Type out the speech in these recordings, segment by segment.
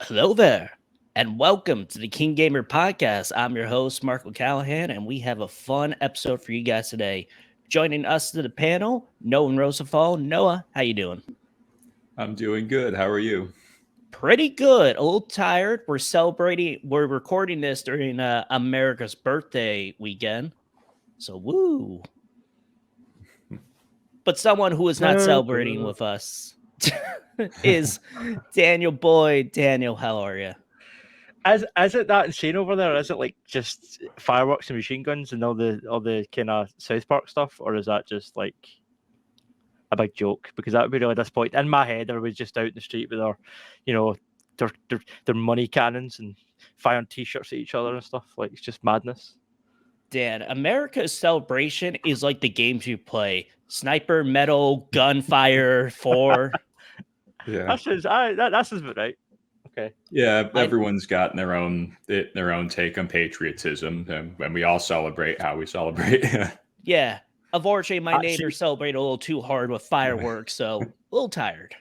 Hello there, and welcome to the KeenGamer Podcast. I'm your host, Mark O'Callahan, and we have a fun episode for you guys today. Joining us to the panel, Noah Rosenthal. Noah, how you doing? I'm doing good. How are you? Pretty good. A little tired. We're recording this during America's birthday weekend, so woo. But someone who is not celebrating with us is Daniel Boyd. Daniel, how are you? Is it that insane over there? Is it like just fireworks and machine guns and all the kind of South Park stuff, or is that just like a big joke? Because that would be really disappointing. In my head, everybody's just out in the street with their money cannons and firing T-shirts at each other and stuff. Like, it's just madness. Dan, America's celebration is like the games you play: Sniper, Metal, Gunfire, 4. Yeah, That sounds about right. Okay. yeah. Everyone's got their own take on patriotism, and we all celebrate how we celebrate. Yeah. Unfortunately, my neighbor See- celebrated a little too hard with fireworks, so a little tired.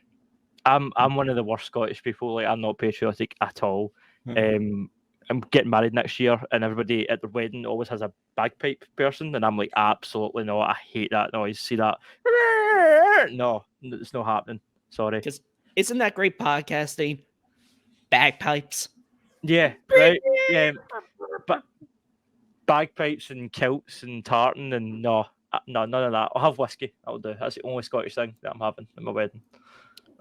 I'm one of the worst Scottish people. Like, I'm not patriotic at all. Hmm. I'm getting married next year, and everybody at the wedding always has a bagpipe person, and I'm like, absolutely not. I hate that noise. See that? No, it's not happening. Sorry. Because isn't that great podcasting? Bagpipes. Yeah, right. Yeah, but bagpipes and kilts and tartan and no, none of that. I'll have whiskey. That'll do. That's the only Scottish thing that I'm having at my wedding.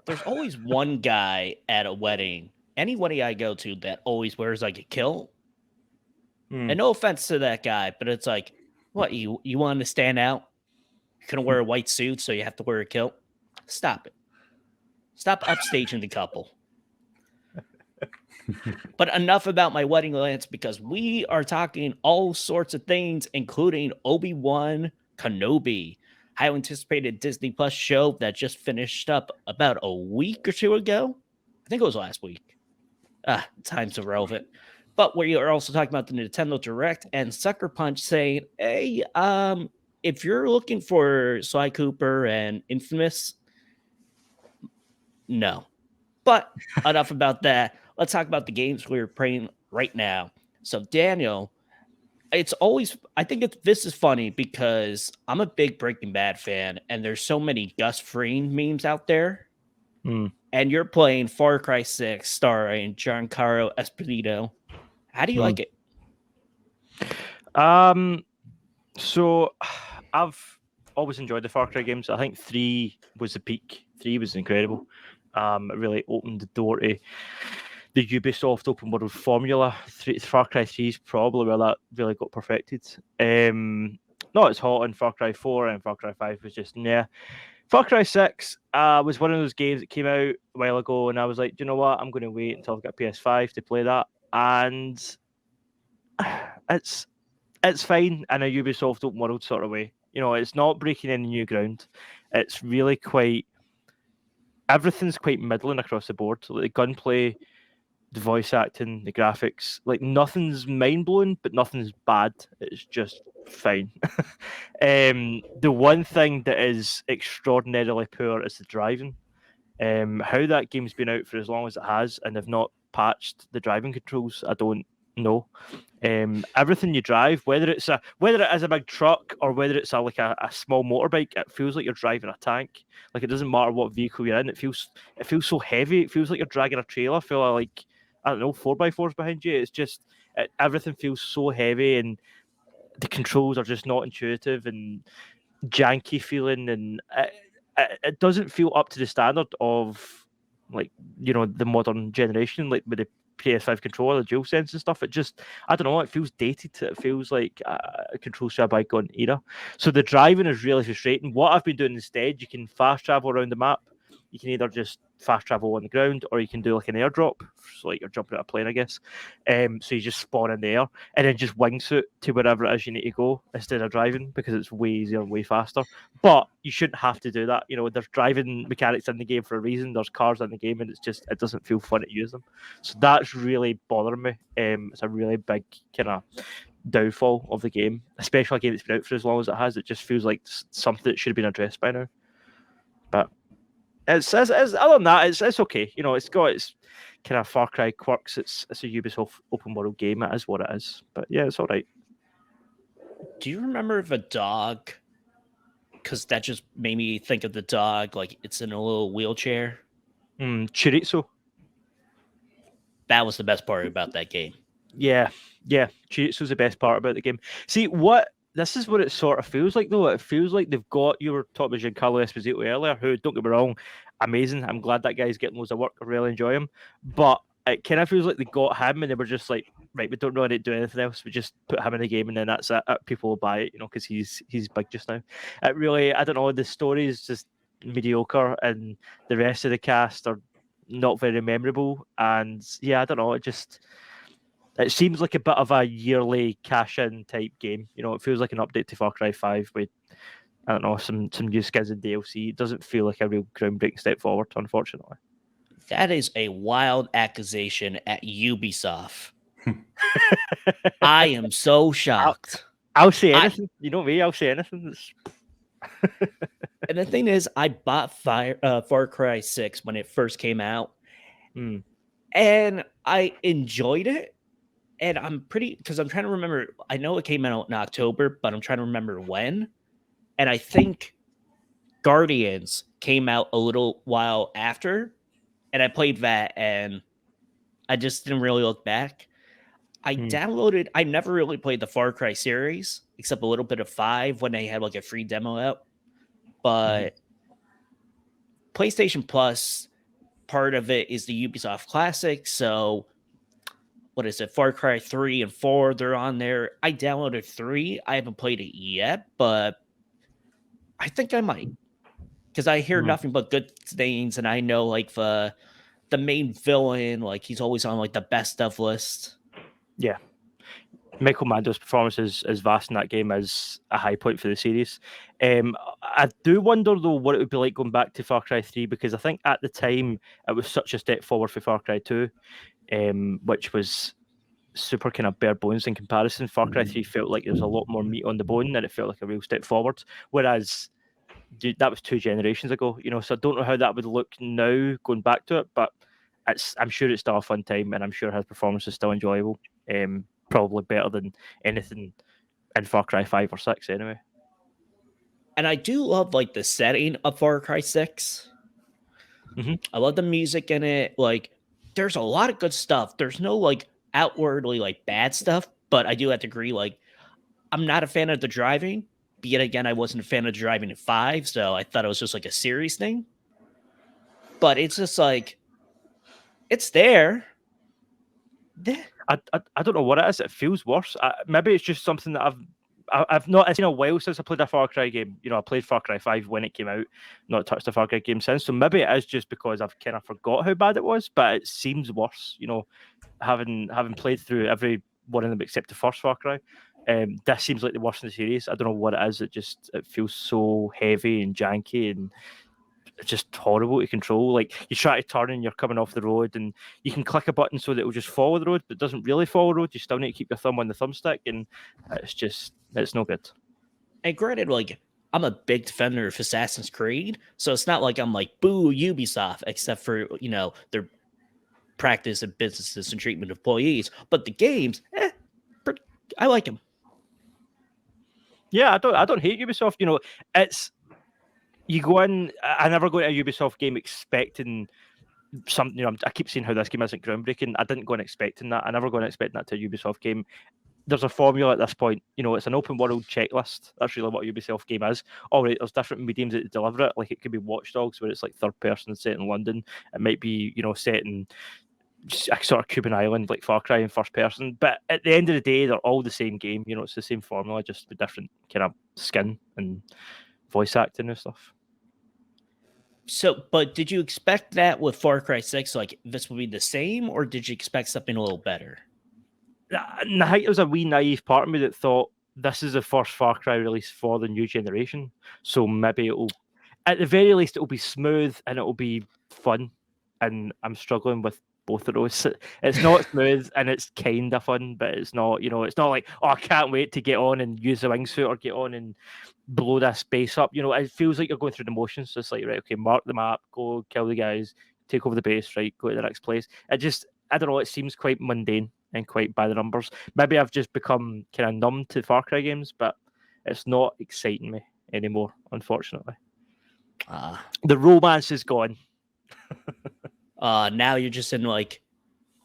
There's always one guy at a wedding, any wedding I go to, that always wears like a kilt. And no offense to that guy, but it's like, what, you want to stand out? You couldn't wear a white suit, so you have to wear a kilt? Stop it. Stop upstaging the couple. But enough about my wedding plans, because we are talking all sorts of things, including Obi-Wan Kenobi, highly anticipated Disney Plus show that just finished up about a week or two ago. I think it was last week. Time's irrelevant. But we are also talking about the Nintendo Direct and Sucker Punch saying, hey, if you're looking for Sly Cooper and Infamous, no. But enough about that. Let's talk about the games we're playing right now. So, Daniel, this is funny because I'm a big Breaking Bad fan, and there's so many Gus Fring memes out there. And you're playing Far Cry 6 starring Giancarlo Esposito. How do you like it? So I've always enjoyed the Far Cry games. I think 3 was the peak. 3 was incredible. It really opened the door to the Ubisoft open world formula. Far Cry 3 is probably where that really got perfected. Not as hot in Far Cry 4, and Far Cry 5 was just, yeah. Far Cry 6 was one of those games that came out a while ago, and I was like, do you know what? I'm going to wait until I've got a PS5 to play that. And it's fine in a Ubisoft open world sort of way. You know, it's not breaking any new ground. It's really everything's quite middling across the board. Like the gunplay, the voice acting, the graphics, like nothing's mind-blowing, but nothing's bad. It's just fine. The one thing that is extraordinarily poor is the driving. How that game's been out for as long as it has, and they've not patched the driving controls, I don't know. Everything you drive, whether it is a big truck or whether it's a small motorbike, it feels like you're driving a tank. Like, it doesn't matter what vehicle you're in. It feels so heavy. It feels like you're dragging a trailer full of, like, I don't know, 4x4s behind you. It's just everything feels so heavy, and the controls are just not intuitive and janky feeling, and it doesn't feel up to the standard of, like, you know, the modern generation, like with the PS5 controller, the DualSense and stuff. It just, I don't know, it feels dated. It feels like a controls to a bygone era. So the driving is really frustrating. What I've been doing instead, you can fast travel around the map. You can either just fast travel on the ground, or you can do like an airdrop, so like you're jumping out of a plane, I guess. So you just spawn in the air and then just wingsuit to wherever it is you need to go instead of driving, because it's way easier, way faster. But you shouldn't have to do that. You know, there's driving mechanics in the game for a reason. There's cars in the game, and it doesn't feel fun to use them. So that's really bothering me. It's a really big kind of downfall of the game, especially a game that's been out for as long as it has. It just feels like something that should have been addressed by now. But It's other than that, it's okay. You know, it's got its kind of Far Cry quirks. It's a Ubisoft open world game. It is what it is. But yeah, it's all right. Do you remember if a dog? Because that just made me think of the dog, like it's in a little wheelchair. Chorizo. That was the best part about that game. Yeah. Chorizo's the best part about the game. See, this is what it sort of feels like, though. It feels like they've got, you were talking about Giancarlo Esposito earlier, who, don't get me wrong, amazing. I'm glad that guy's getting loads of work. I really enjoy him. But it kind of feels like they got him and they were just like, right, we don't really need to do anything else. We just put him in the game and then that's it. People will buy it, you know, because he's big just now. It really, I don't know, the story is just mediocre and the rest of the cast are not very memorable. And yeah, I don't know, it seems like a bit of a yearly cash-in type game. You know, it feels like an update to Far Cry 5 with, I don't know, some new skins and DLC. It doesn't feel like a real groundbreaking step forward, unfortunately. That is a wild accusation at Ubisoft. I am so shocked. I'll say anything. You know me, I'll say anything. And the thing is, I bought Far Cry 6 when it first came out. And I enjoyed it. And because I'm trying to remember, I know it came out in October, but I'm trying to remember when. And I think Guardians came out a little while after. And I played that and I just didn't really look back. I never really played the Far Cry series, except a little bit of 5 when they had like a free demo out. But PlayStation Plus, part of it is the Ubisoft Classic. So what is it? Far Cry 3 and 4, they're on there. I downloaded 3. I haven't played it yet, but I think I might. Because I hear nothing but good things, and I know like the main villain, like he's always on like the best of list. Yeah. Michael Mando's performance is vast in that game, is a high point for the series. I do wonder, though, what it would be like going back to Far Cry 3, because I think at the time it was such a step forward for Far Cry 2, which was super kind of bare bones in comparison. Far Cry 3 felt like there was a lot more meat on the bone, and it felt like a real step forward, whereas that was 2 generations ago, you know, so I don't know how that would look now going back to it, but I'm sure it's still a fun time, and I'm sure his performance is still enjoyable. Probably better than anything in Far Cry 5 or 6 anyway. And I do love like the setting of Far Cry 6. I love the music in it. Like, there's a lot of good stuff. There's no like outwardly like bad stuff, but I do have to agree, like, I'm not a fan of the driving. But yet again, I wasn't a fan of driving in 5, so I thought it was just like a series thing. But it's just like, it's there. I don't know what it is. It feels worse. Maybe it's just something that I've not seen a while since I played a Far Cry game. You know, I played Far Cry 5 when it came out, not touched a Far Cry game since. So maybe it is just because I've kind of forgot how bad it was, but it seems worse. You know, having played through every one of them except the first Far Cry. This seems like the worst in the series. I don't know what it is. It feels so heavy and janky and just horrible to control. Like, you try to turn and you're coming off the road, and you can click a button so that it will just follow the road, but it doesn't really follow the road. You still need to keep your thumb on the thumbstick, and it's no good. And granted, like, I'm a big defender of Assassin's Creed, so it's not like I'm like, boo Ubisoft, except for, you know, their practice of businesses and treatment of employees. But the games, I like them. Yeah, I don't hate Ubisoft. You know, you go in. I never go into a Ubisoft game expecting something. You know, I keep saying how this game isn't groundbreaking. I didn't go in expecting that. I never go in expecting that to a Ubisoft game. There's a formula at this point. You know, it's an open world checklist. That's really what a Ubisoft game is. All right, there's different mediums that deliver it. Like, it could be Watch Dogs, where it's like third person set in London. It might be, you know, set in a sort of Cuban island like Far Cry in first person. But at the end of the day, they're all the same game. You know, it's the same formula, just with different kind of skin and voice acting and stuff. So, but did you expect that with Far Cry 6, like, this would be the same, or did you expect something a little better? There was a wee naive part of me that thought this is the first Far Cry release for the new generation, so maybe it'll, at the very least, it'll be smooth and it'll be fun. And I'm struggling with both of those. It's not smooth and it's kind of fun, but it's not, it's not like, oh, I can't wait to get on and use the wingsuit or get on and blow that space up. It feels like you're going through the motions. So it's like, right, okay, mark the map, go kill the guys, take over the base, right, go to the next place. I don't know, it seems quite mundane and quite by the numbers. Maybe I've just become kind of numb to Far Cry games, but it's not exciting me anymore, unfortunately. The romance is gone. Now you're just in like,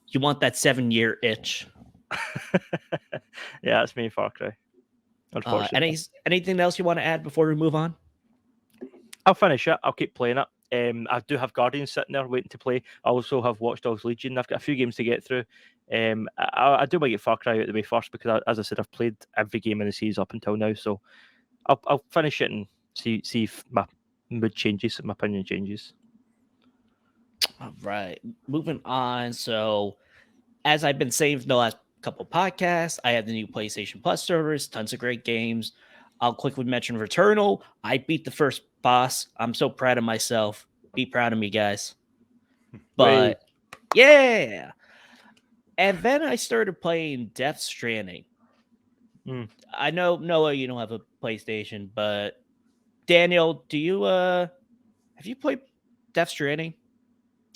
you want that 7-year itch. Yeah, that's me, Far Cry. Unfortunately. Anything else you want to add before we move on? I'll finish it. I'll keep playing it. I do have Guardians sitting there waiting to play. I also have Watch Dogs Legion. I've got a few games to get through. I do want to get Far Cry out of the way first because, as I said, I've played every game in the series up until now. So I'll finish it and see if my mood changes, if my opinion changes. All right, moving on. So, as I've been saying for the last couple podcasts, I have the new PlayStation Plus servers, tons of great games. I'll quickly mention Returnal. I beat the first boss. I'm so proud of myself. Be proud of me, guys. But yeah. And then I started playing Death Stranding. I know, Noah, you don't have a PlayStation, but Daniel, do you have you played Death Stranding?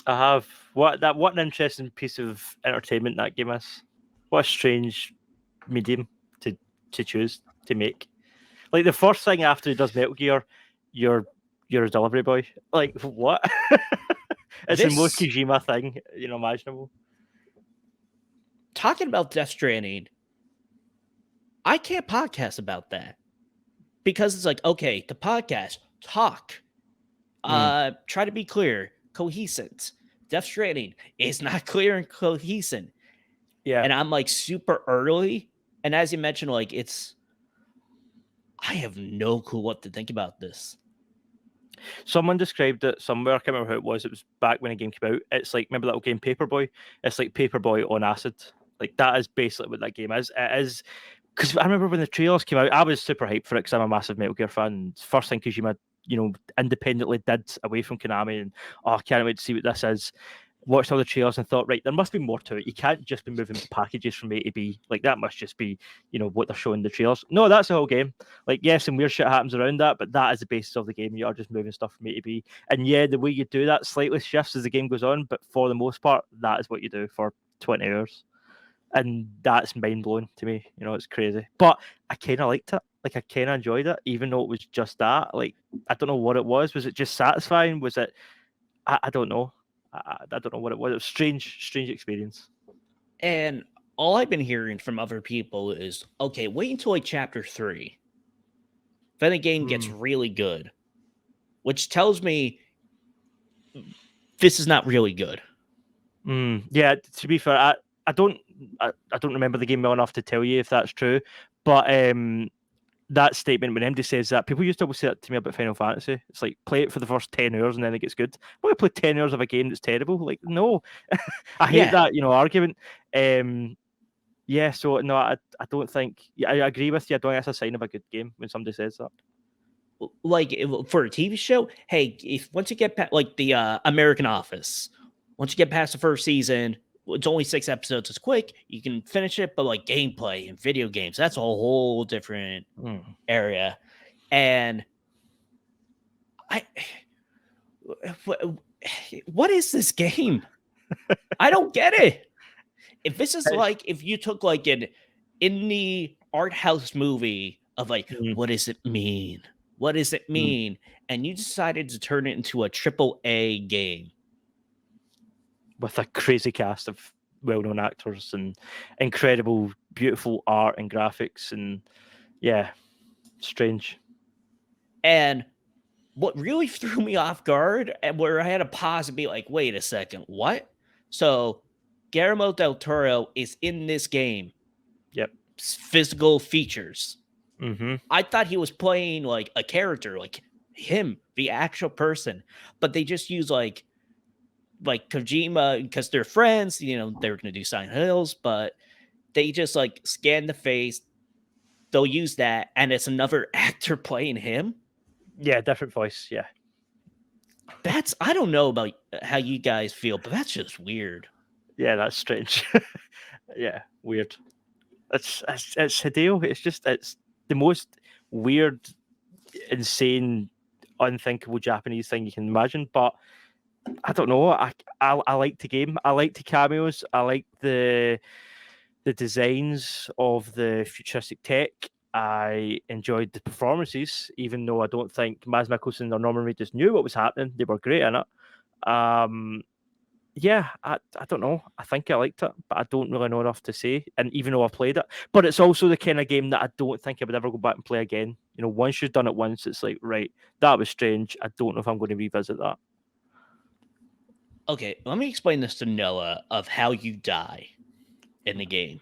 I have. What an interesting piece of entertainment that game is. What a strange medium to choose to make. Like the first thing after he does Metal Gear, you're a delivery boy. Like what? It's the most Kojima thing, imaginable. Talking about Death Stranding, I can't podcast about that because it's like, okay, the podcast talk, try to be clear, cohesive. Death Stranding is not clear and cohesive. Yeah, and I'm like super early, and as you mentioned, like I have no clue what to think about this. Someone described it somewhere. I can't remember who it was. It was back when the game came out. It's like, remember that little game Paperboy? It's like Paperboy on acid. Like that is basically what that game is. It is because I remember when the trailers came out, I was super hyped for it because I'm a massive Metal Gear fan. First thing Kojima, independently did away from Konami, and I can't wait to see what this is. Watched all the trailers and thought, right, there must be more to it. You can't just be moving packages from A to B. Like that must just be, what they're showing the trailers. No, that's the whole game. Like, yes, some weird shit happens around that, but that is the basis of the game. You are just moving stuff from A to B. And yeah, the way you do that slightly shifts as the game goes on, but for the most part, that is what you do for 20 hours. And that's mind-blowing to me. It's crazy. But I kind of liked it. Like, I kind of enjoyed it, even though it was just that. Like, I don't know what it was. Was it just satisfying? Was it... I don't know. I don't know what it was. It was strange experience. And all I've been hearing from other people is, okay, wait until like chapter 3. Then the game gets really good, which tells me this is not really good. Yeah, to be fair, I don't remember the game well enough to tell you if that's true, but that statement, when MD says that, people used to always say that to me about Final Fantasy. It's like, play it for the first 10 hours and then it gets good. Why play 10 hours of a game that's terrible? Like, no. I hate that, argument. So no, I don't think... I agree with you. I don't think that's a sign of a good game when somebody says that. Like, for a TV show, hey, if once you get past, like, the American Office, once you get past the first season... It's only 6 episodes. It's quick. You can finish it, but like gameplay and video games, that's a whole different area. And what is this game? I don't get it. If this is like, if you took like an indie art house movie of like, what does it mean? What does it mean? And you decided to turn it into a AAA game. With a crazy cast of well-known actors and incredible, beautiful art and graphics, and strange. And what really threw me off guard, and where I had to pause and be like, wait a second, what? So Guillermo del Toro is in this game. Yep. Physical features. I thought he was playing like a character, like him, the actual person, but they just use like Kojima, because they're friends, they were going to do Silent Hills, but they just like scan the face. They'll use that, and it's another actor playing him. Yeah, different voice. Yeah. I don't know about how you guys feel, but that's just weird. Yeah, that's strange. Yeah, weird. It's Hideo. It's the most weird, insane, unthinkable Japanese thing you can imagine. But I don't know. I like the game. I like the cameos. I like the designs of the futuristic tech. I enjoyed the performances, even though I don't think Mads Mikkelsen or Norman Reedus knew what was happening. They were great in it. Yeah, I don't know. I think I liked it, but I don't really know enough to say. And even though I played it, but it's also the kind of game that I don't think I would ever go back and play again. You know, once you've done it once, it's like, right, that was strange. I don't know if I'm going to revisit that. Okay, let me explain this to Noah of how you die in the game.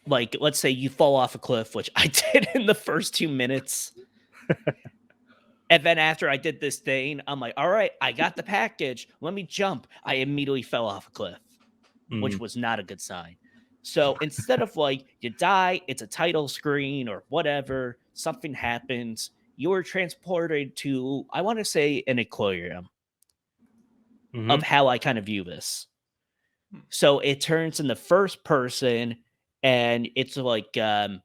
Like, let's say you fall off a cliff, which I did in the first 2 minutes. And then after I did this thing, I'm like, all right, I got the package. Let me jump. I immediately fell off a cliff, which was not a good sign. So instead of like you die, it's a title screen or whatever, something happens, you are transported to, I want to say, an aquarium of how I kind of view this. So it turns in the first person, and it's like, I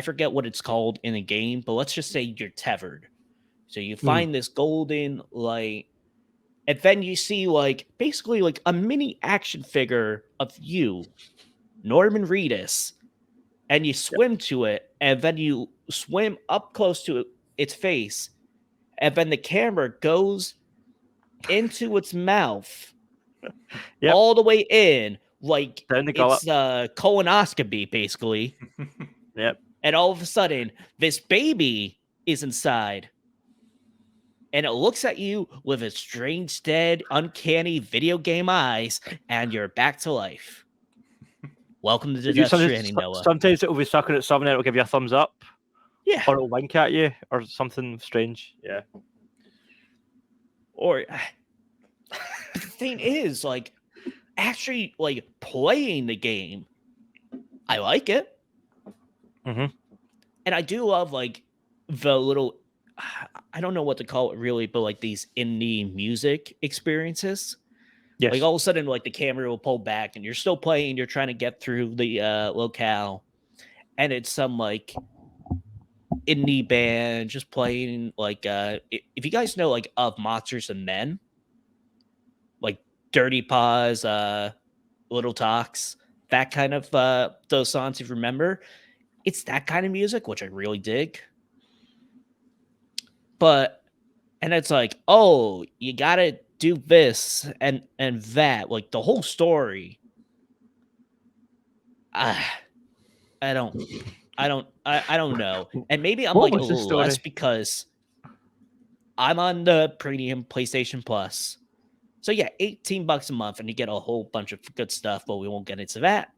forget what it's called in the game, but let's just say you're tethered. So you find this golden light, and then you see like basically like a mini action figure of you, Norman Reedus, and you swim to it, and then you swim up close to its face, and then the camera goes into its mouth all the way in, like it's a colonoscopy, basically. And all of a sudden, this baby is inside. And it looks at you with its strange, dead, uncanny video game eyes, and you're back to life. Welcome to the Death Stranding, Noah. Sometimes it will be sucking at something, it'll give you a thumbs up. Yeah. Or it'll wink at you, or something strange. Yeah. Or the thing is, like, actually, like, playing the game, I like it. And I do love, like, the little, I don't know what to call it really, but like these indie music experiences. Yes. Like all of a sudden, like the camera will pull back and you're still playing, you're trying to get through the locale, and it's some like indie band just playing like if you guys know like Of Monsters and Men, like Dirty Paws, Little Talks, that kind of those songs, if you remember, it's that kind of music, which I really dig. But, and it's like, oh, you gotta do this and that, like the whole story. I don't know. And maybe I'm like a little less because I'm on the premium PlayStation Plus. So yeah, $18 a month and you get a whole bunch of good stuff, but we won't get into that.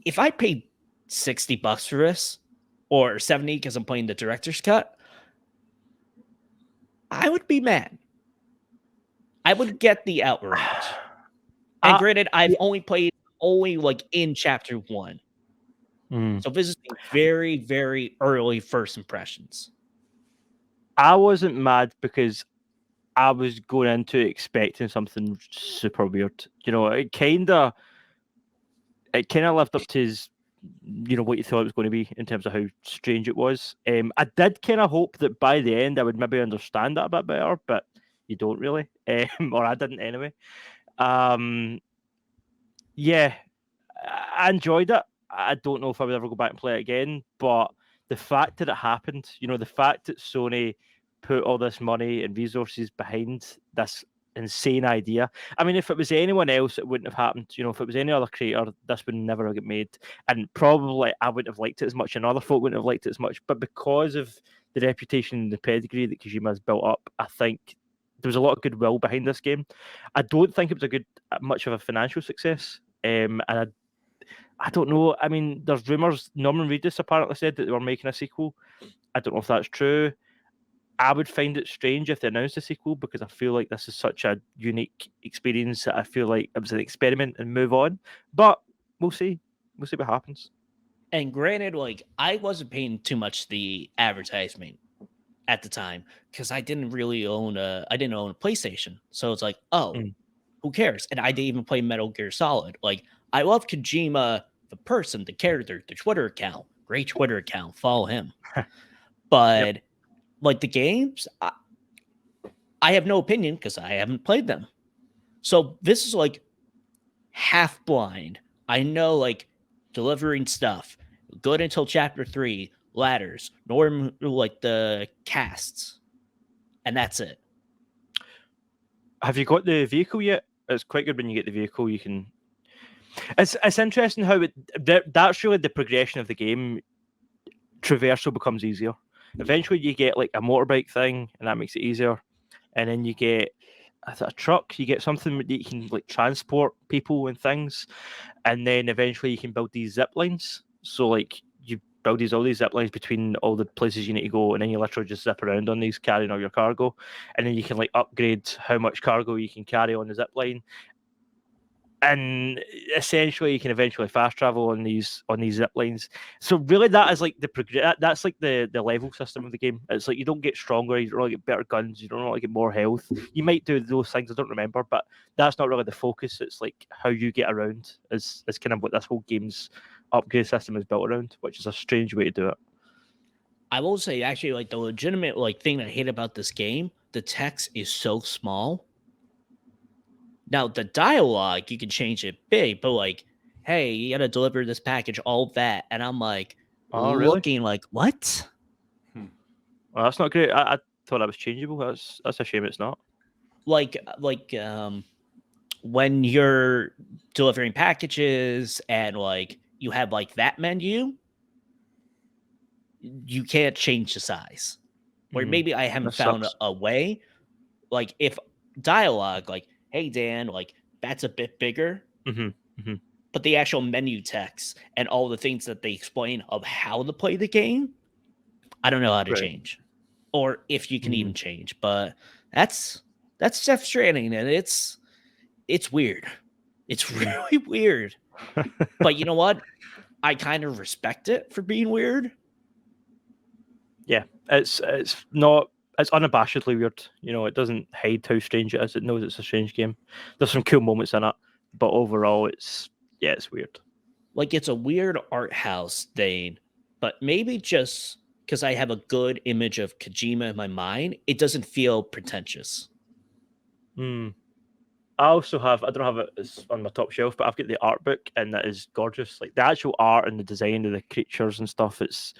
If I paid $60 for this, or 70 because I'm playing the director's cut, I would be mad. I would get the outrage. And granted, I've only played like in chapter 1. So this is very, very early first impressions. I wasn't mad because I was going into expecting something super weird. You know, it kind of lived up to his, you know, what you thought it was going to be in terms of how strange it was. I did kind of hope that by the end I would maybe understand that a bit better, but you don't really, or I didn't anyway. Yeah, I enjoyed it. I don't know if I would ever go back and play it again, but the fact that it happened, you know, the fact that Sony put all this money and resources behind this insane idea. I mean, if it was anyone else, it wouldn't have happened. You know, if it was any other creator, this would never have get made. And probably I wouldn't have liked it as much, and other folk wouldn't have liked it as much. But because of the reputation and the pedigree that Kojima has built up, I think there was a lot of goodwill behind this game. I don't think it was much of a financial success. And I don't know. I mean, there's rumors. Norman Reedus apparently said that they were making a sequel. I don't know if that's true. I would find it strange if they announced a sequel because I feel like this is such a unique experience that I feel like it was an experiment and move on. But we'll see. We'll see what happens. And granted, like I wasn't paying too much the advertisement at the time because I didn't really own a PlayStation. So it's like, oh, who cares? And I didn't even play Metal Gear Solid. Like, I love Kojima, the person, the character, the Twitter account, great Twitter account, follow him. But like the games, I have no opinion because I haven't played them. So this is like half blind. I know like delivering stuff, good until chapter 3, ladders, norm like the casts, and that's it. Have you got the vehicle yet? It's quite good when you get the vehicle. You can. It's interesting how that's really the progression of the game. Traversal becomes easier. Eventually, you get like a motorbike thing, and that makes it easier. And then you get a truck. You get something that you can like transport people and things. And then eventually, you can build these zip lines. So like you build all these zip lines between all the places you need to go, and then you literally just zip around on these, carrying all your cargo. And then you can like upgrade how much cargo you can carry on the zip line. And essentially, you can eventually fast travel on these zip lines. So really, that is like that's like the level system of the game. It's like you don't get stronger, you don't really get better guns, you don't really get more health. You might do those things, I don't remember, but that's not really the focus. It's like how you get around is kind of what this whole game's upgrade system is built around, which is a strange way to do it. I will say, actually, like the legitimate like thing I hate about this game, the text is so small. Now, the dialogue, you can change it big, but like, hey, you got to deliver this package, all that. And I'm like, looking like, what? Well, that's not great. I thought that was changeable. That's a shame it's not. Like, when you're delivering packages and like you have like that menu, you can't change the size. Or maybe I haven't found a way. Like, if dialogue, like, hey, Dan, like, that's a bit bigger. But the actual menu text and all the things that they explain of how to play the game, I don't know how to change. Or if you can even change. But that's Death Stranding, and it's weird. It's really weird. But you know what? I kind of respect it for being weird. Yeah, it's not... It's unabashedly weird. You know, it doesn't hide how strange it is. It knows it's a strange game. There's some cool moments in it, but overall, it's weird. Like, it's a weird art house thing, but maybe just because I have a good image of Kojima in my mind, it doesn't feel pretentious. I also have... I don't have it on my top shelf, but I've got the art book, and that is gorgeous. Like, the actual art and the design of the creatures and stuff, it's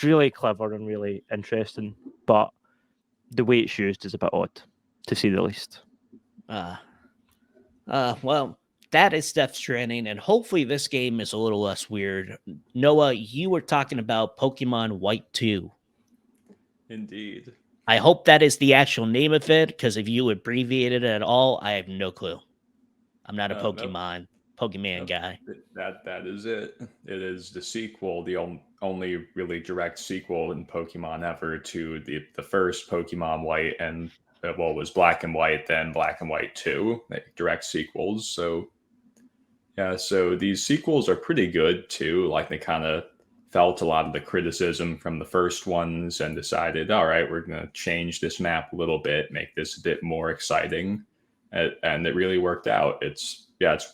really clever and really interesting, but the way it's used is a bit odd, to say the least. Well, that is Death Stranding, and hopefully this game is a little less weird. Noah, you were talking about Pokemon White 2. Indeed. I hope that is the actual name of it, because if you abbreviated it at all, I have no clue. I'm not a Pokemon guy. That is it. It is the sequel, the only really direct sequel in Pokemon ever to the first Pokemon White, and it was Black and White, then Black and White 2, direct sequels. So yeah, so these sequels are pretty good too. Like, they kind of felt a lot of the criticism from the first ones and decided, all right, we're going to change this map a little bit, make this a bit more exciting. And it really worked out. It's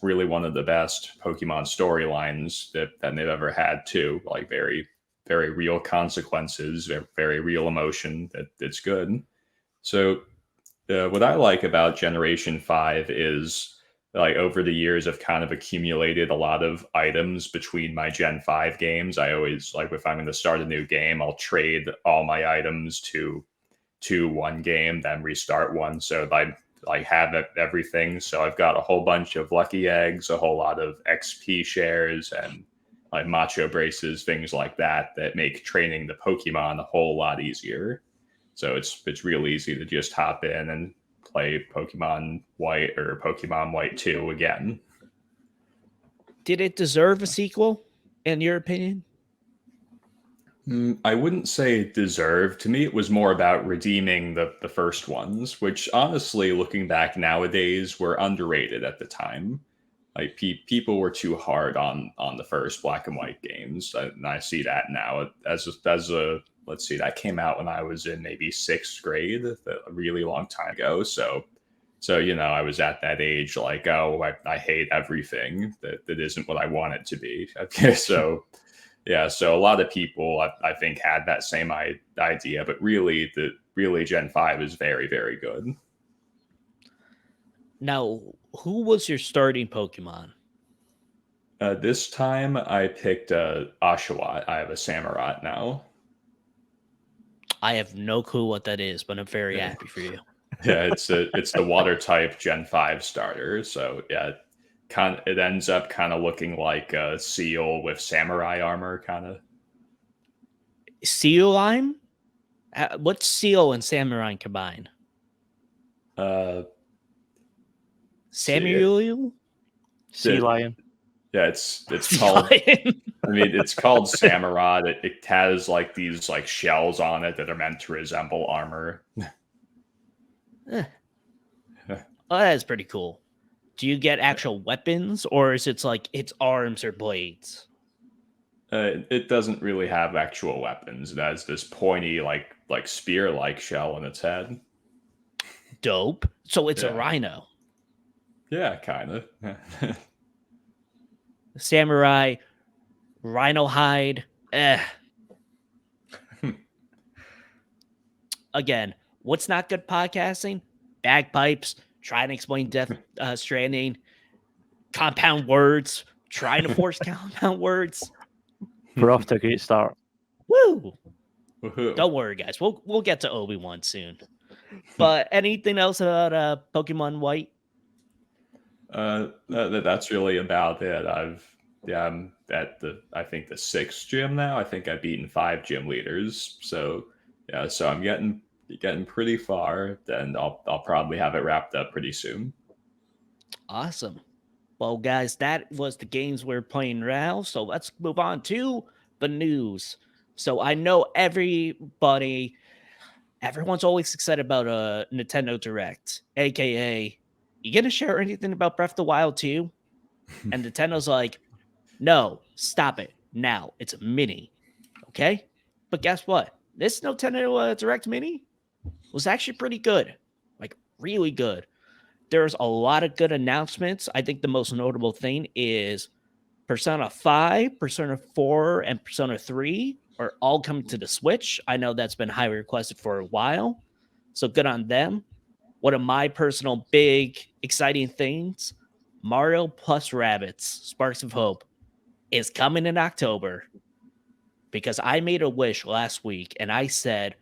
really one of the best Pokemon storylines that they've ever had too. Like, very, very real consequences, very real emotion. It's good. So what I like about Generation 5 is, like, over the years, I've kind of accumulated a lot of items between my Gen 5 games. I always, like, if I'm going to start a new game, I'll trade all my items to one game, then restart one. So I have everything. So I've got a whole bunch of lucky eggs, a whole lot of XP shares, and like macho braces, things like that make training the Pokemon a whole lot easier. So it's real easy to just hop in and play Pokemon White or Pokemon White 2 again. Did it deserve a sequel, in your opinion? I wouldn't say deserved. To me, it was more about redeeming the first ones, which honestly, looking back nowadays, were underrated at the time. Like, people were too hard on the first Black and White games, and I see that now. As a let's see, that came out when I was in maybe 6th grade, a really long time ago. So So, I was at that age like, oh, I hate everything that isn't what I want it to be. Okay, so yeah, so a lot of people I think had that same idea, but really Gen 5 is very, very good. Now, who was your starting Pokemon? This time I picked Oshawott. I have a Samurott now. I have no clue what that is, but I'm very happy for you. Yeah, it's the water type Gen 5 starter. So yeah, it ends up kind of looking like a seal with samurai armor, kind of. Seal Lime? What's Seal and Samurai combined? Samuel? Sea lion. Yeah, it's called. It's called Samurott. It has like these like shells on it that are meant to resemble armor. Oh, that's pretty cool. Do you get actual weapons, or is it like its arms or blades? It doesn't really have actual weapons. It has this pointy, like spear-like shell on its head. Dope. So it's a rhino. Yeah, kind of. Samurai, rhino hide. Again, what's not good podcasting? Bagpipes, trying to explain Death Stranding, compound words, trying to force compound words. We're off to a great start. Woo! Woohoo. Don't worry, guys. We'll get to Obi-Wan soon. But anything else about Pokemon White? That's really about it. I'm at I think the 6th gym now. I think I've beaten 5 gym leaders. So yeah, so I'm getting pretty far. Then I'll probably have it wrapped up pretty soon. Awesome. Well, guys, that was the games we're playing now. So let's move on to the news. So I know everyone's always excited about a Nintendo Direct, aka, you gonna share anything about Breath of the Wild 2? And Nintendo's like, no, stop it now. It's a mini, okay? But guess what? This Nintendo Direct Mini was actually pretty good, like really good. There's a lot of good announcements. I think the most notable thing is Persona 5, Persona 4, and Persona 3 are all coming to the Switch. I know that's been highly requested for a while, so good on them. One of my personal big exciting things, Mario plus Rabbids Sparks of Hope, is coming in October, because I made a wish last week and I said,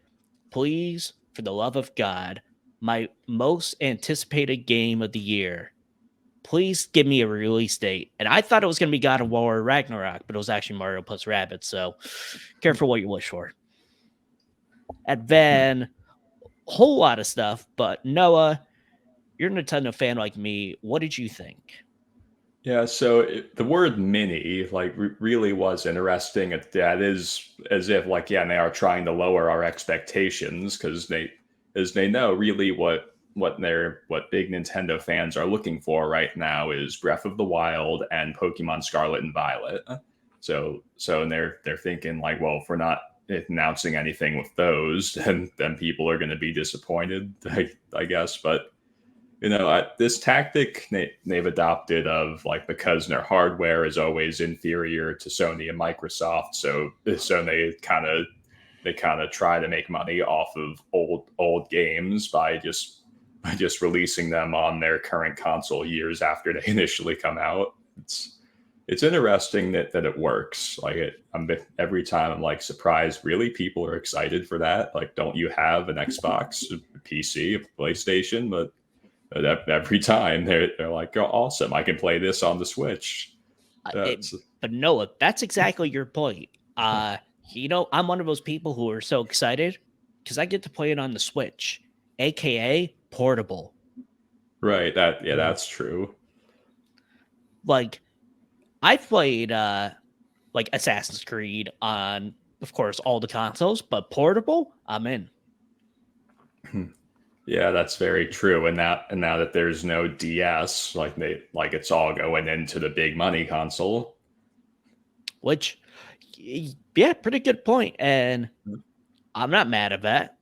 please, for the love of God, my most anticipated game of the year, please give me a release date. And I thought it was going to be God of War Ragnarok, but it was actually Mario plus Rabbids. So careful what you wish for. And then a whole lot of stuff. But Noah, you're a Nintendo fan like me. What did you think? Yeah, so the word mini really was interesting. That is as if they are trying to lower our expectations because they know really what big Nintendo fans are looking for right now is Breath of the Wild and Pokemon Scarlet and Violet. So they're thinking well, if we're not announcing anything with those, then people are going to be disappointed, I guess. But this tactic they've adopted of because their hardware is always inferior to Sony and Microsoft, so they kind of try to make money off of old games by just releasing them on their current console years after they initially come out. It's interesting that it works. Every time I'm surprised. Really, people are excited for that. Don't you have an Xbox, a PC, a PlayStation? But every time they're like, oh, awesome, I can play this on the Switch. But Noah, that's exactly your point. I'm one of those people who are so excited because I get to play it on the Switch, aka portable. Right. That's true. I've played Assassin's Creed on, of course, all the consoles, but portable, I'm in. Yeah, that's very true. And now that there's no DS, it's all going into the big money console. Which, yeah, pretty good point. And I'm not mad at that.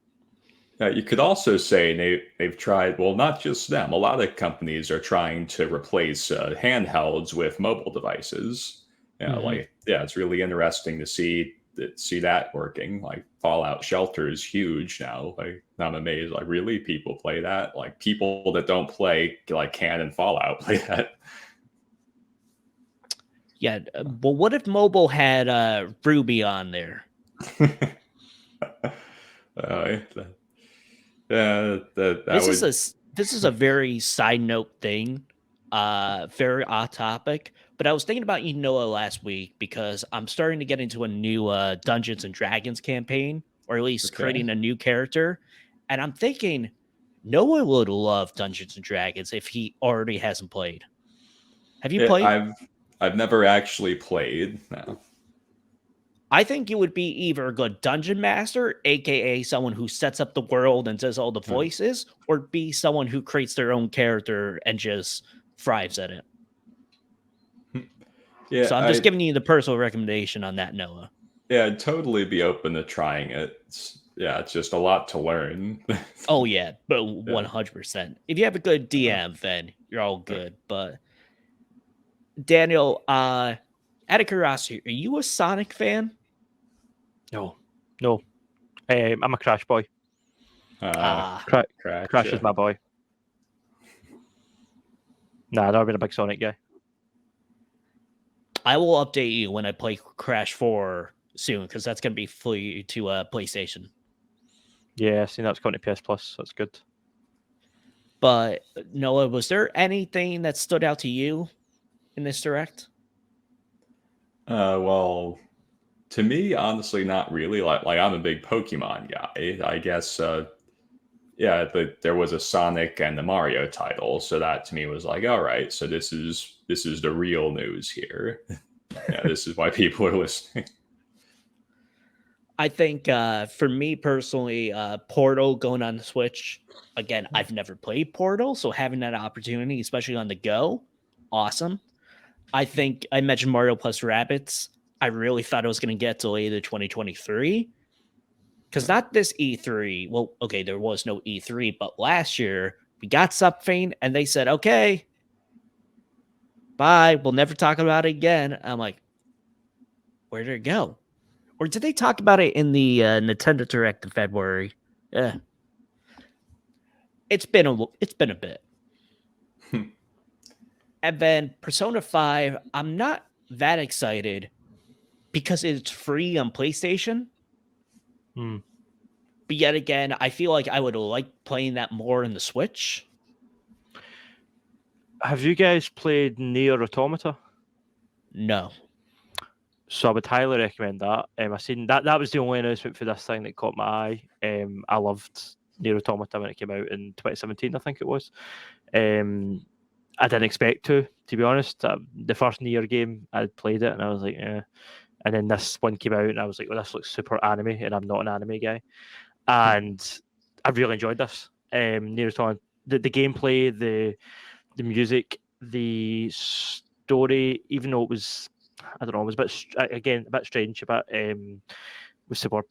You could also say they've tried, well, not just them. A lot of companies are trying to replace handhelds with mobile devices. It's really interesting to see that working. Like Fallout Shelter is huge now. Like I'm amazed. Like really, people play that. Like people that don't play like Can and Fallout play that. Yeah, but what if mobile had Ruby on there? This is a very side note thing, very off topic. But I was thinking about Noah last week because I'm starting to get into a new Dungeons and Dragons campaign, or at least creating a new character, and I'm thinking Noah would love Dungeons and Dragons if he already hasn't played. Have you played? I've never actually played. No. I think you would be either a good dungeon master, aka someone who sets up the world and does all the voices, or be someone who creates their own character and just thrives at it. Yeah, so I'm just giving you the personal recommendation on that, Noah. Yeah, I'd totally be open to trying it. It's just a lot to learn. Oh yeah, but 100%. If you have a good DM, then you're all good. But Daniel, out of curiosity, are you a Sonic fan? No. I'm a Crash boy. Crash is my boy. Nah, I've never been a big Sonic guy. I will update you when I play Crash 4 soon, because that's going to be free to PlayStation. Yeah, I've seen that's going to PS Plus. That's good. But Noah, was there anything that stood out to you in this direct? Well, to me, honestly, not really. Like I'm a big Pokemon guy. I guess, there was a Sonic and the Mario title, so that to me was like, all right, so this is the real news here. This is why people are listening. I think for me personally, Portal going on the Switch. Again, I've never played Portal, so having that opportunity, especially on the go, awesome. I think I mentioned Mario plus Rabbids. I really thought it was going to get delayed to 2023. Because not this E3. Well, okay, there was no E3, but last year we got something and they said, okay, bye. We'll never talk about it again. I'm like, where did it go? Or did they talk about it in the Nintendo Direct in February? Yeah. It's been a bit. And then Persona 5, I'm not that excited because it's free on PlayStation. But yet again, I feel like I would like playing that more in the Switch. Have you guys played Nier Automata? No. So I would highly recommend that. I seen that was the only announcement for this thing that caught my eye. I loved Nier Automata when it came out in 2017, I think it was. I didn't expect to be honest. The first Nier game, I played it and I was like, yeah. And then this one came out and I was like, well, this looks super anime, and I'm not an anime guy. And I really enjoyed this. Nier Automata, the gameplay, the music, the story, even though it was, I don't know, it was a bit strange, a bit, what's the word?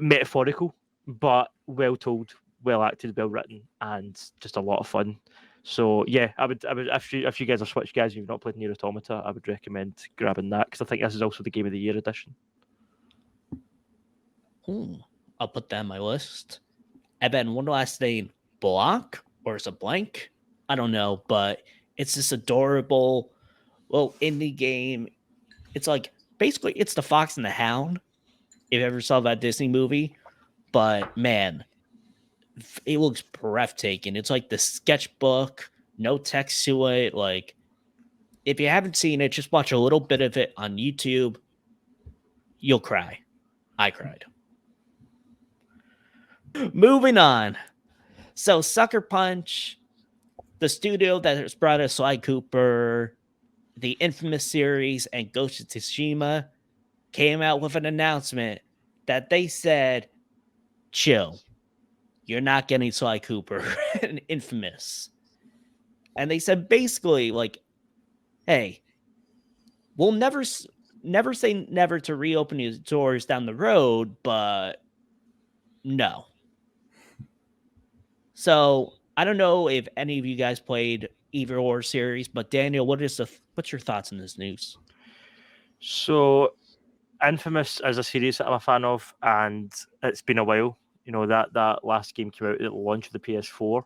Metaphorical, but well told, well acted, well written, and just a lot of fun. So yeah, I would if you guys are Switch guys and you've not played Nier Automata, I would recommend grabbing that because I think this is also the Game of the Year edition. I'll put that on my list. And then one last thing, Block, or is it Blank? I don't know, but it's this adorable little indie game. It's like basically it's the Fox and the Hound. If you ever saw that Disney movie, but man, it looks breathtaking. It's like the sketchbook, no text to it. Like, if you haven't seen it, just watch a little bit of it on YouTube. You'll cry. I cried. Moving on. So, Sucker Punch, the studio that has brought us Sly Cooper, the Infamous series, and Ghost of Tsushima, came out with an announcement that they said, chill. You're not getting Sly Cooper and Infamous. And they said basically, like, hey, we'll never say never to reopen these doors down the road, but no. So I don't know if any of you guys played either or series, but Daniel, what's your thoughts on this news? So, Infamous is a series that I'm a fan of, and it's been a while. That last game came out at the launch of the PS4.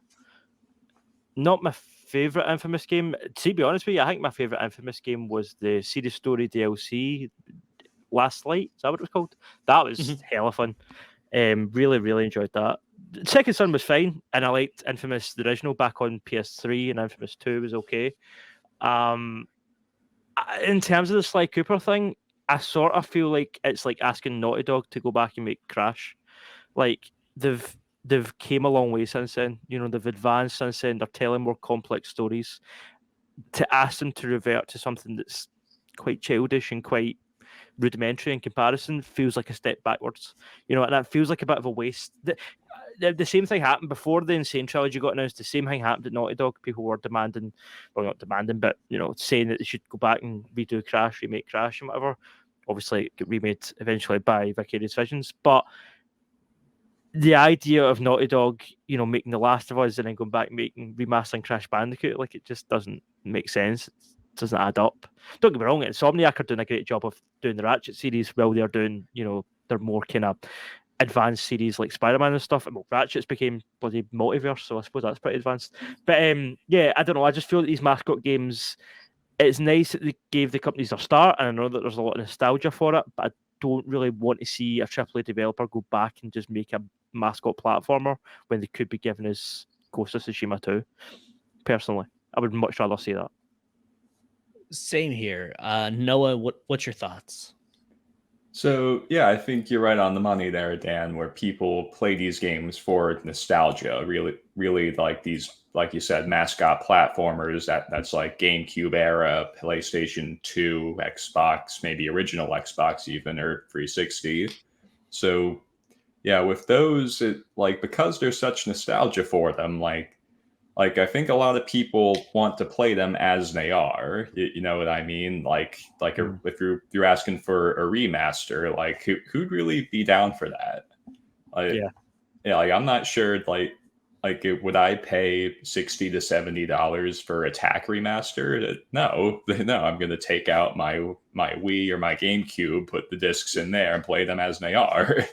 Not my favorite Infamous game. To be honest with you, I think my favorite Infamous game was the Series Story DLC, Last Light. Is that what it was called? That was hella fun. Really, really enjoyed that. Second Son was fine, and I liked Infamous the original back on PS3, and Infamous 2 was okay. In terms of the Sly Cooper thing, I sort of feel like it's like asking Naughty Dog to go back and make Crash. Like they've came a long way since then. They've advanced since then. They're telling more complex stories. To ask them to revert to something that's quite childish and quite rudimentary in comparison feels like a step backwards. And that feels like a bit of a waste. The same thing happened before the Insane trilogy got announced. The same thing happened at Naughty Dog. People were demanding, well, not demanding, but saying that they should go back and redo Crash, remake Crash, and whatever. Obviously, it got remade eventually by Vicarious Visions, but the idea of Naughty Dog, making The Last of Us and then going back and remastering Crash Bandicoot, like, it just doesn't make sense. It doesn't add up. Don't get me wrong, Insomniac are doing a great job of doing the Ratchet series while they're doing, their more kind of advanced series like Spider-Man and stuff. Well, Ratchet's became bloody multiverse, so I suppose that's pretty advanced. But yeah, I don't know. I just feel that these mascot games, it's nice that they gave the companies their start, and I know that there's a lot of nostalgia for it, but I don't really want to see a AAA developer go back and just make a mascot platformer when they could be giving us Ghost of Tsushima 2. Personally, I would much rather see that. Same here. Noah, what's your thoughts? So, yeah, I think you're right on the money there, Dan, where people play these games for nostalgia, really like these, like you said, mascot platformers that's like GameCube era, PlayStation 2, Xbox, maybe original Xbox even, or 360. So, yeah, with those, because there's such nostalgia for them, like I think a lot of people want to play them as they are. You know what I mean? If you're asking for a remaster, like who'd really be down for that? Yeah. Like I'm not sure. Would I pay $60 to $70 for Attack remaster? No. I'm going to take out my Wii or my GameCube, put the discs in there, and play them as they are.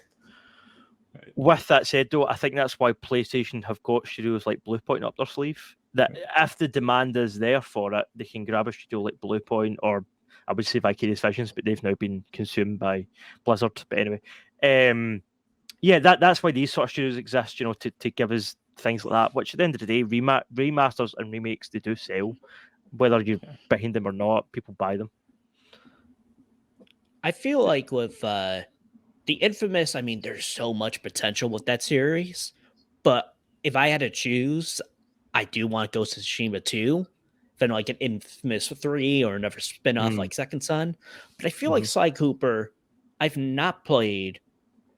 With that said, though, I think that's why PlayStation have got studios like Bluepoint up their sleeve. That if the demand is there for it, they can grab a studio like Bluepoint, or I would say Vicarious Visions, but they've now been consumed by Blizzard. But anyway, yeah, that's why these sort of studios exist, to give us things like that. Which at the end of the day, remasters and remakes, they do sell, whether you're behind them or not. People buy them. I feel like with the Infamous, I mean, there's so much potential with that series, but if I had to choose, I do want Ghost of Tsushima 2, then like an Infamous 3 or another spinoff like Second Son. But I feel like Sly Cooper, I've not played,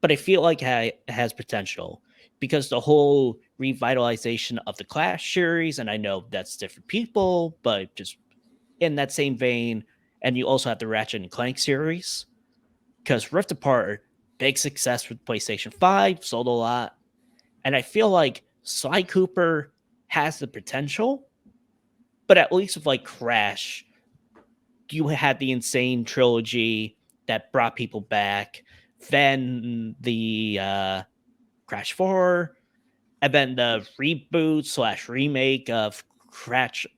but I feel like it has potential because the whole revitalization of the Clash series, and I know that's different people, but just in that same vein, and you also have the Ratchet and Clank series, because Rift Apart, big success with PlayStation 5, sold a lot. And I feel like Sly Cooper has the potential, but at least with like Crash, you had the Insane trilogy that brought people back. Then the Crash 4, and then the reboot / remake of Ratchet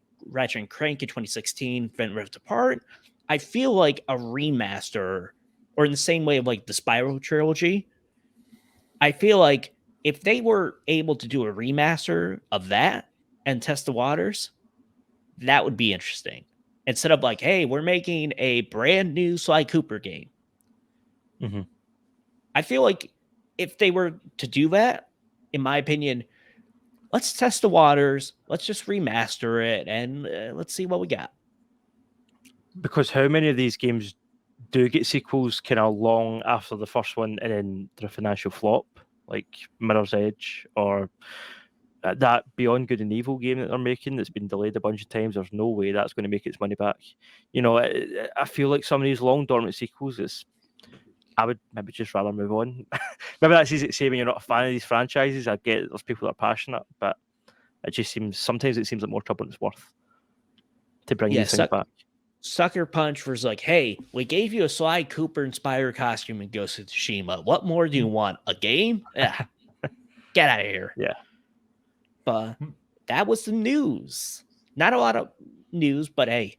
and Clank in 2016, then Rift Apart. I feel like a remaster, or in the same way of like the Spiral trilogy, I feel like if they were able to do a remaster of that and test the waters, that would be interesting. Instead of like, hey, we're making a brand new Sly Cooper game. I feel like if they were to do that, in my opinion, let's test the waters. Let's just remaster it and let's see what we got. Because how many of these games do get sequels kind of long after the first one and then they're a financial flop, like Mirror's Edge or that Beyond Good and Evil game that they're making that's been delayed a bunch of times? There's no way that's going to make its money back. I feel like some of these long dormant sequels, I would maybe just rather move on. Maybe that's easy to say when you're not a fan of these franchises. I get there's people that are passionate, but it just sometimes it seems like more trouble than it's worth to bring these things back. Sucker Punch was like, hey, we gave you a Sly Cooper inspired costume in Ghost of Tsushima. What more do you want? A game? Yeah. Get out of here. Yeah. But that was the news. Not a lot of news, but hey,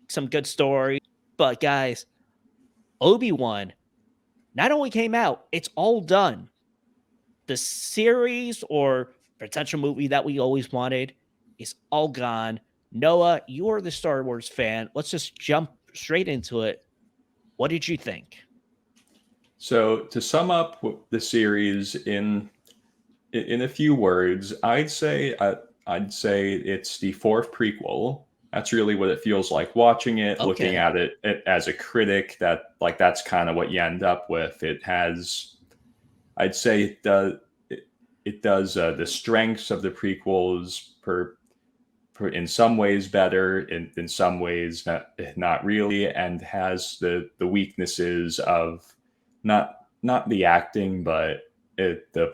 some good story. But guys, Obi-Wan not only came out, it's all done. The series or potential movie that we always wanted is all gone. Noah, you are the Star Wars fan. Let's just jump straight into it. What did you think? So to sum up the series in a few words, I'd say it's the fourth prequel. That's really what it feels like watching it, looking at it as a critic. That's kind of what you end up with. It has, I'd say, it does the strengths of the prequels in some ways better, in some ways not really, and has the weaknesses of not the acting, but the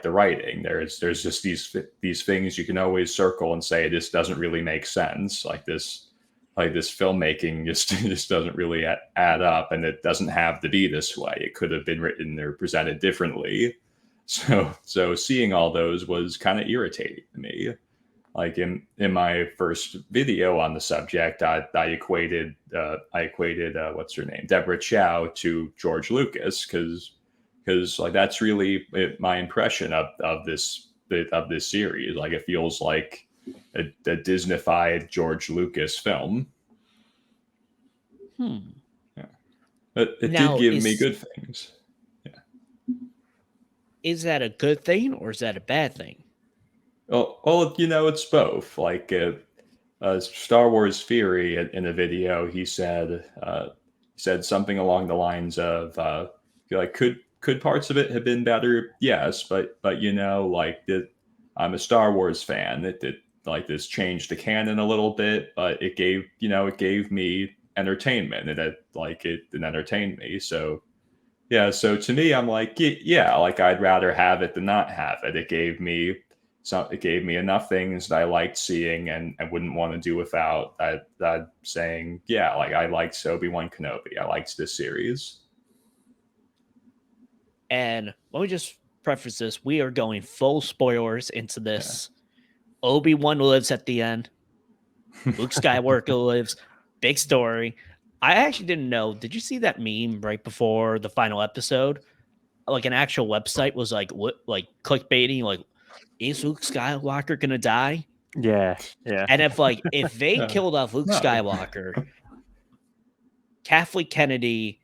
writing. There's just these things you can always circle and say this doesn't really make sense. Like this filmmaking just doesn't really add up, and it doesn't have to be this way. It could have been written or presented differently. So seeing all those was kind of irritating to me. Like in my first video on the subject, I equated what's her name, Deborah Chow, to George Lucas, because like that's really my impression of this series. Like it feels like a Disney-fied George Lucas film. Yeah. But it did give me good things. Yeah. Is that a good thing or is that a bad thing? Well, it's both. Like Star Wars Theory in a video, he said something along the lines of like could parts of it have been better? Yes, but I'm a Star Wars fan. It like this changed the canon a little bit, but it gave me entertainment. It entertained me. So yeah, so to me, I'm like, yeah, like I'd rather have it than not have it. It gave me enough things that I liked seeing and wouldn't want to do without. That saying, yeah, like I liked Obi-Wan Kenobi. I liked this series. And let me just preface this. We are going full spoilers into this. Yeah. Obi-Wan lives at the end. Luke Skywalker lives. Big story. I actually didn't know. Did you see that meme right before the final episode? Like an actual website was like clickbaiting, like, is Luke Skywalker gonna die? Yeah. And if they killed off Luke Skywalker, Kathleen Kennedy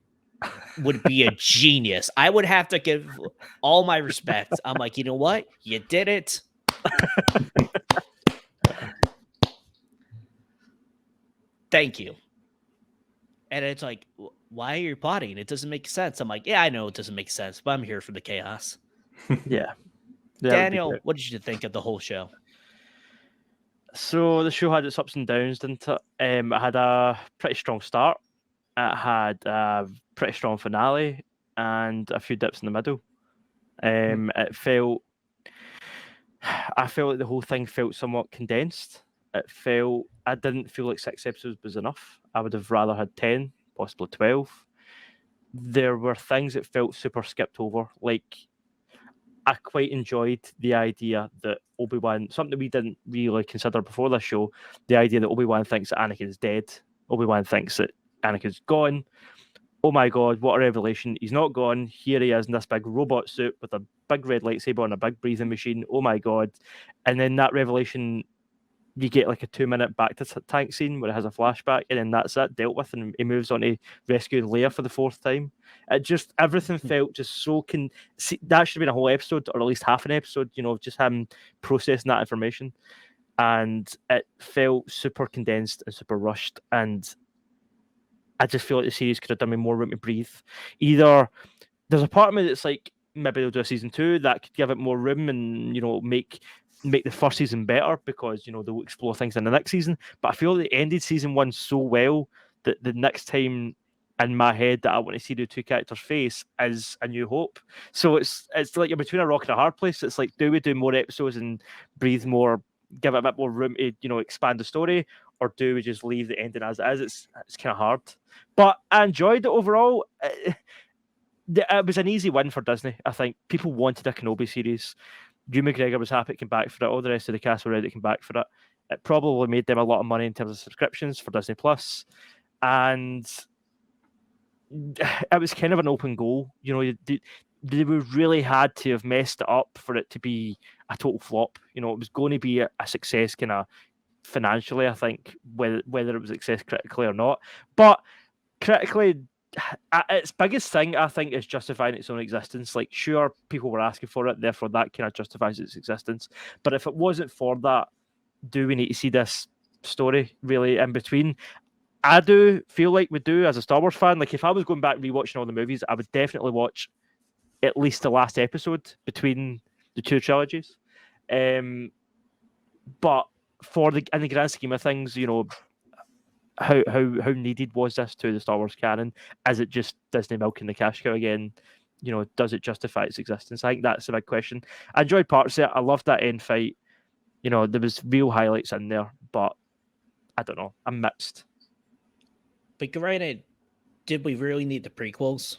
would be a genius. I would have to give all my respect. I'm like, you know what? You did it. Thank you. And it's like, why are you plotting? It doesn't make sense. I'm like, yeah, I know it doesn't make sense, but I'm here for the chaos. Yeah. Daniel, what did you think of the whole show? So the show had its ups and downs, didn't it? It had a pretty strong start. It had a pretty strong finale and a few dips in the middle. I felt like the whole thing felt somewhat condensed. I didn't feel like 6 episodes was enough. I would have rather had 10, possibly 12. There were things that felt super skipped over. Like, I quite enjoyed the idea that Obi-Wan, something we didn't really consider before this show, the idea that Obi-Wan thinks that Anakin's dead. Obi-Wan thinks that Anakin's gone. Oh my God, what a revelation. He's not gone. Here he is in this big robot suit with a big red lightsaber and a big breathing machine. Oh my God. And then that revelation, you get like a 2-minute back to tank scene where it has a flashback, and then that's it dealt with, and he moves on to rescuing Leia for the 4th time. It just, everything felt just so that should have been a whole episode, or at least half an episode, just him processing that information. And it felt super condensed and super rushed, and I just feel like the series could have done me more room to breathe. Either there's a part of me that's like, maybe they'll do a season 2 that could give it more room and make the first season better, because they'll explore things in the next season. But I feel they ended season 1 so well that the next time in my head that I want to see the two characters face is A New Hope. So it's like you're between a rock and a hard place. It's like, do we do more episodes and breathe more, give it a bit more room to expand the story, or do we just leave the ending as it is? It's kind of hard, but I enjoyed it overall. It was an easy win for Disney. I think people wanted a Kenobi series. Ewan McGregor was happy to come back for it. All the rest of the cast were ready to come back for it. It probably made them a lot of money in terms of subscriptions for Disney Plus, and it was kind of an open goal. They really had to have messed it up for it to be a total flop. It was going to be a success kind of financially, I think, whether it was a success critically or not. But critically, its biggest thing, I think, is justifying its own existence. Like, sure, people were asking for it, therefore that kind of justifies its existence. But if it wasn't for that, do we need to see this story really in between? I do feel like we do as a Star Wars fan. Like, if I was going back rewatching all the movies, I would definitely watch at least the last episode between the two trilogies. But in the grand scheme of things, how needed was this to the Star Wars canon? Is it just Disney milking the cash cow again? Does it justify its existence? I think that's a big question. I enjoyed parts of it. I loved that end fight. There was real highlights in there, but I don't know. I'm mixed. But granted, did we really need the prequels?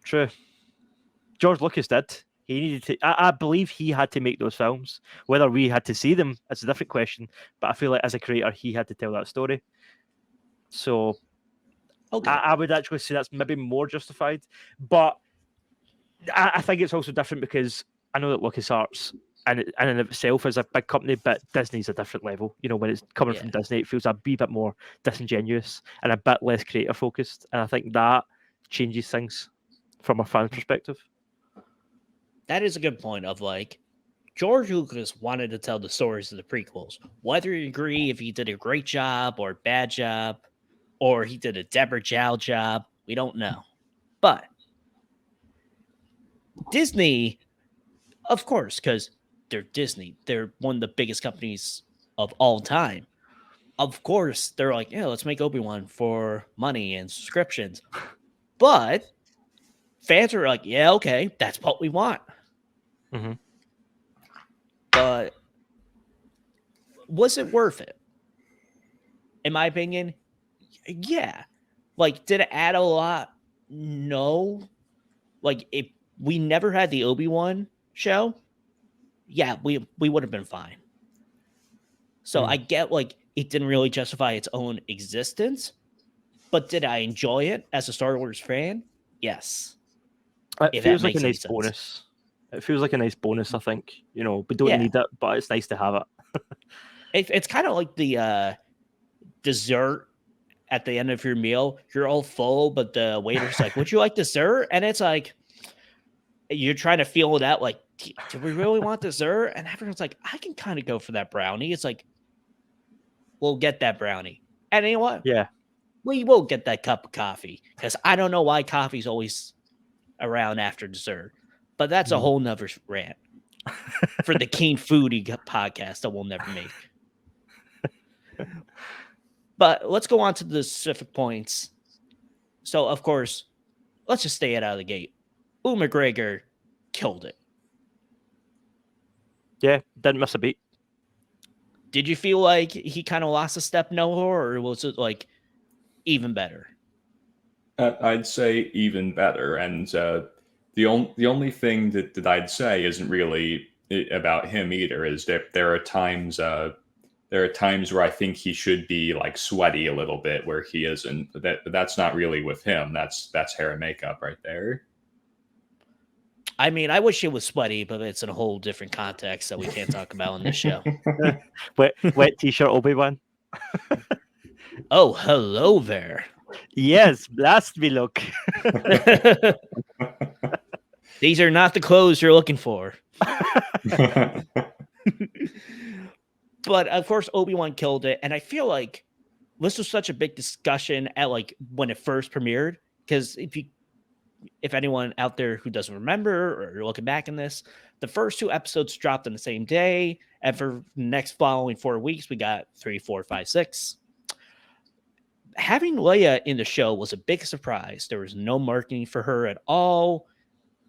True. George Lucas did. He needed to. I believe he had to make those films. Whether we had to see them, it's a different question. But I feel like as a creator, he had to tell that story. So, okay. I would actually say that's maybe more justified. But I think it's also different because I know that LucasArts and in itself is a big company, but Disney's a different level. When it's coming from Disney, it feels a wee bit more disingenuous and a bit less creative focused. And I think that changes things from a fan perspective. That is a good point of like, George Lucas wanted to tell the stories of the prequels. Whether you agree if he did a great job or bad job, or he did a Deborah Chow job, we don't know. But Disney, of course, because they're Disney. They're one of the biggest companies of all time. Of course, they're like, yeah, let's make Obi-Wan for money and subscriptions. But fans are like, yeah, okay, that's what we want. Mm-hmm. But was it worth it? In my opinion, yeah. Like, did it add a lot? No. Like, if we never had the Obi-Wan show, yeah, we would have been fine. So I get, like, it didn't really justify its own existence, but did I enjoy it as a Star Wars fan? Yes. It feels like a nice bonus. It feels like a nice bonus, I think. We don't need it, but it's nice to have it. It's kind of like the dessert at the end of your meal. You're all full, but the waiter's like, would you like dessert? And it's like, you're trying to feel it out, like, do we really want dessert? And everyone's like, I can kind of go for that brownie. It's like, we'll get that brownie. And you know what? Yeah. We will get that cup of coffee, because I don't know why coffee's always around after dessert. But that's a whole nother rant for the Keen Foodie podcast that we'll never make. But let's go on to the specific points. So, of course, let's just stay it out of the gate. Ewan McGregor killed it. Yeah, didn't miss a beat. Did you feel like he kind of lost a step, Noah, or was it like even better? I'd say even better. And the only thing that I'd say isn't really about him either. Is that there are times where I think he should be like sweaty a little bit where he isn't. But that's not really with him. That's hair and makeup right there. I mean, I wish it was sweaty, but it's in a whole different context that we can't talk about in this show. wet t-shirt Obi-Wan. Oh, hello there. Yes, blast me look. These are not the clothes you're looking for. But of course, Obi-Wan killed it, and I feel like this was such a big discussion at like when it first premiered. Because if anyone out there who doesn't remember or you're looking back in this, the first 2 episodes dropped on the same day, and for the next following 4 weeks, we got 3, 4, 5, 6. having Leia in the show was a big surprise. There was no marketing for her at all.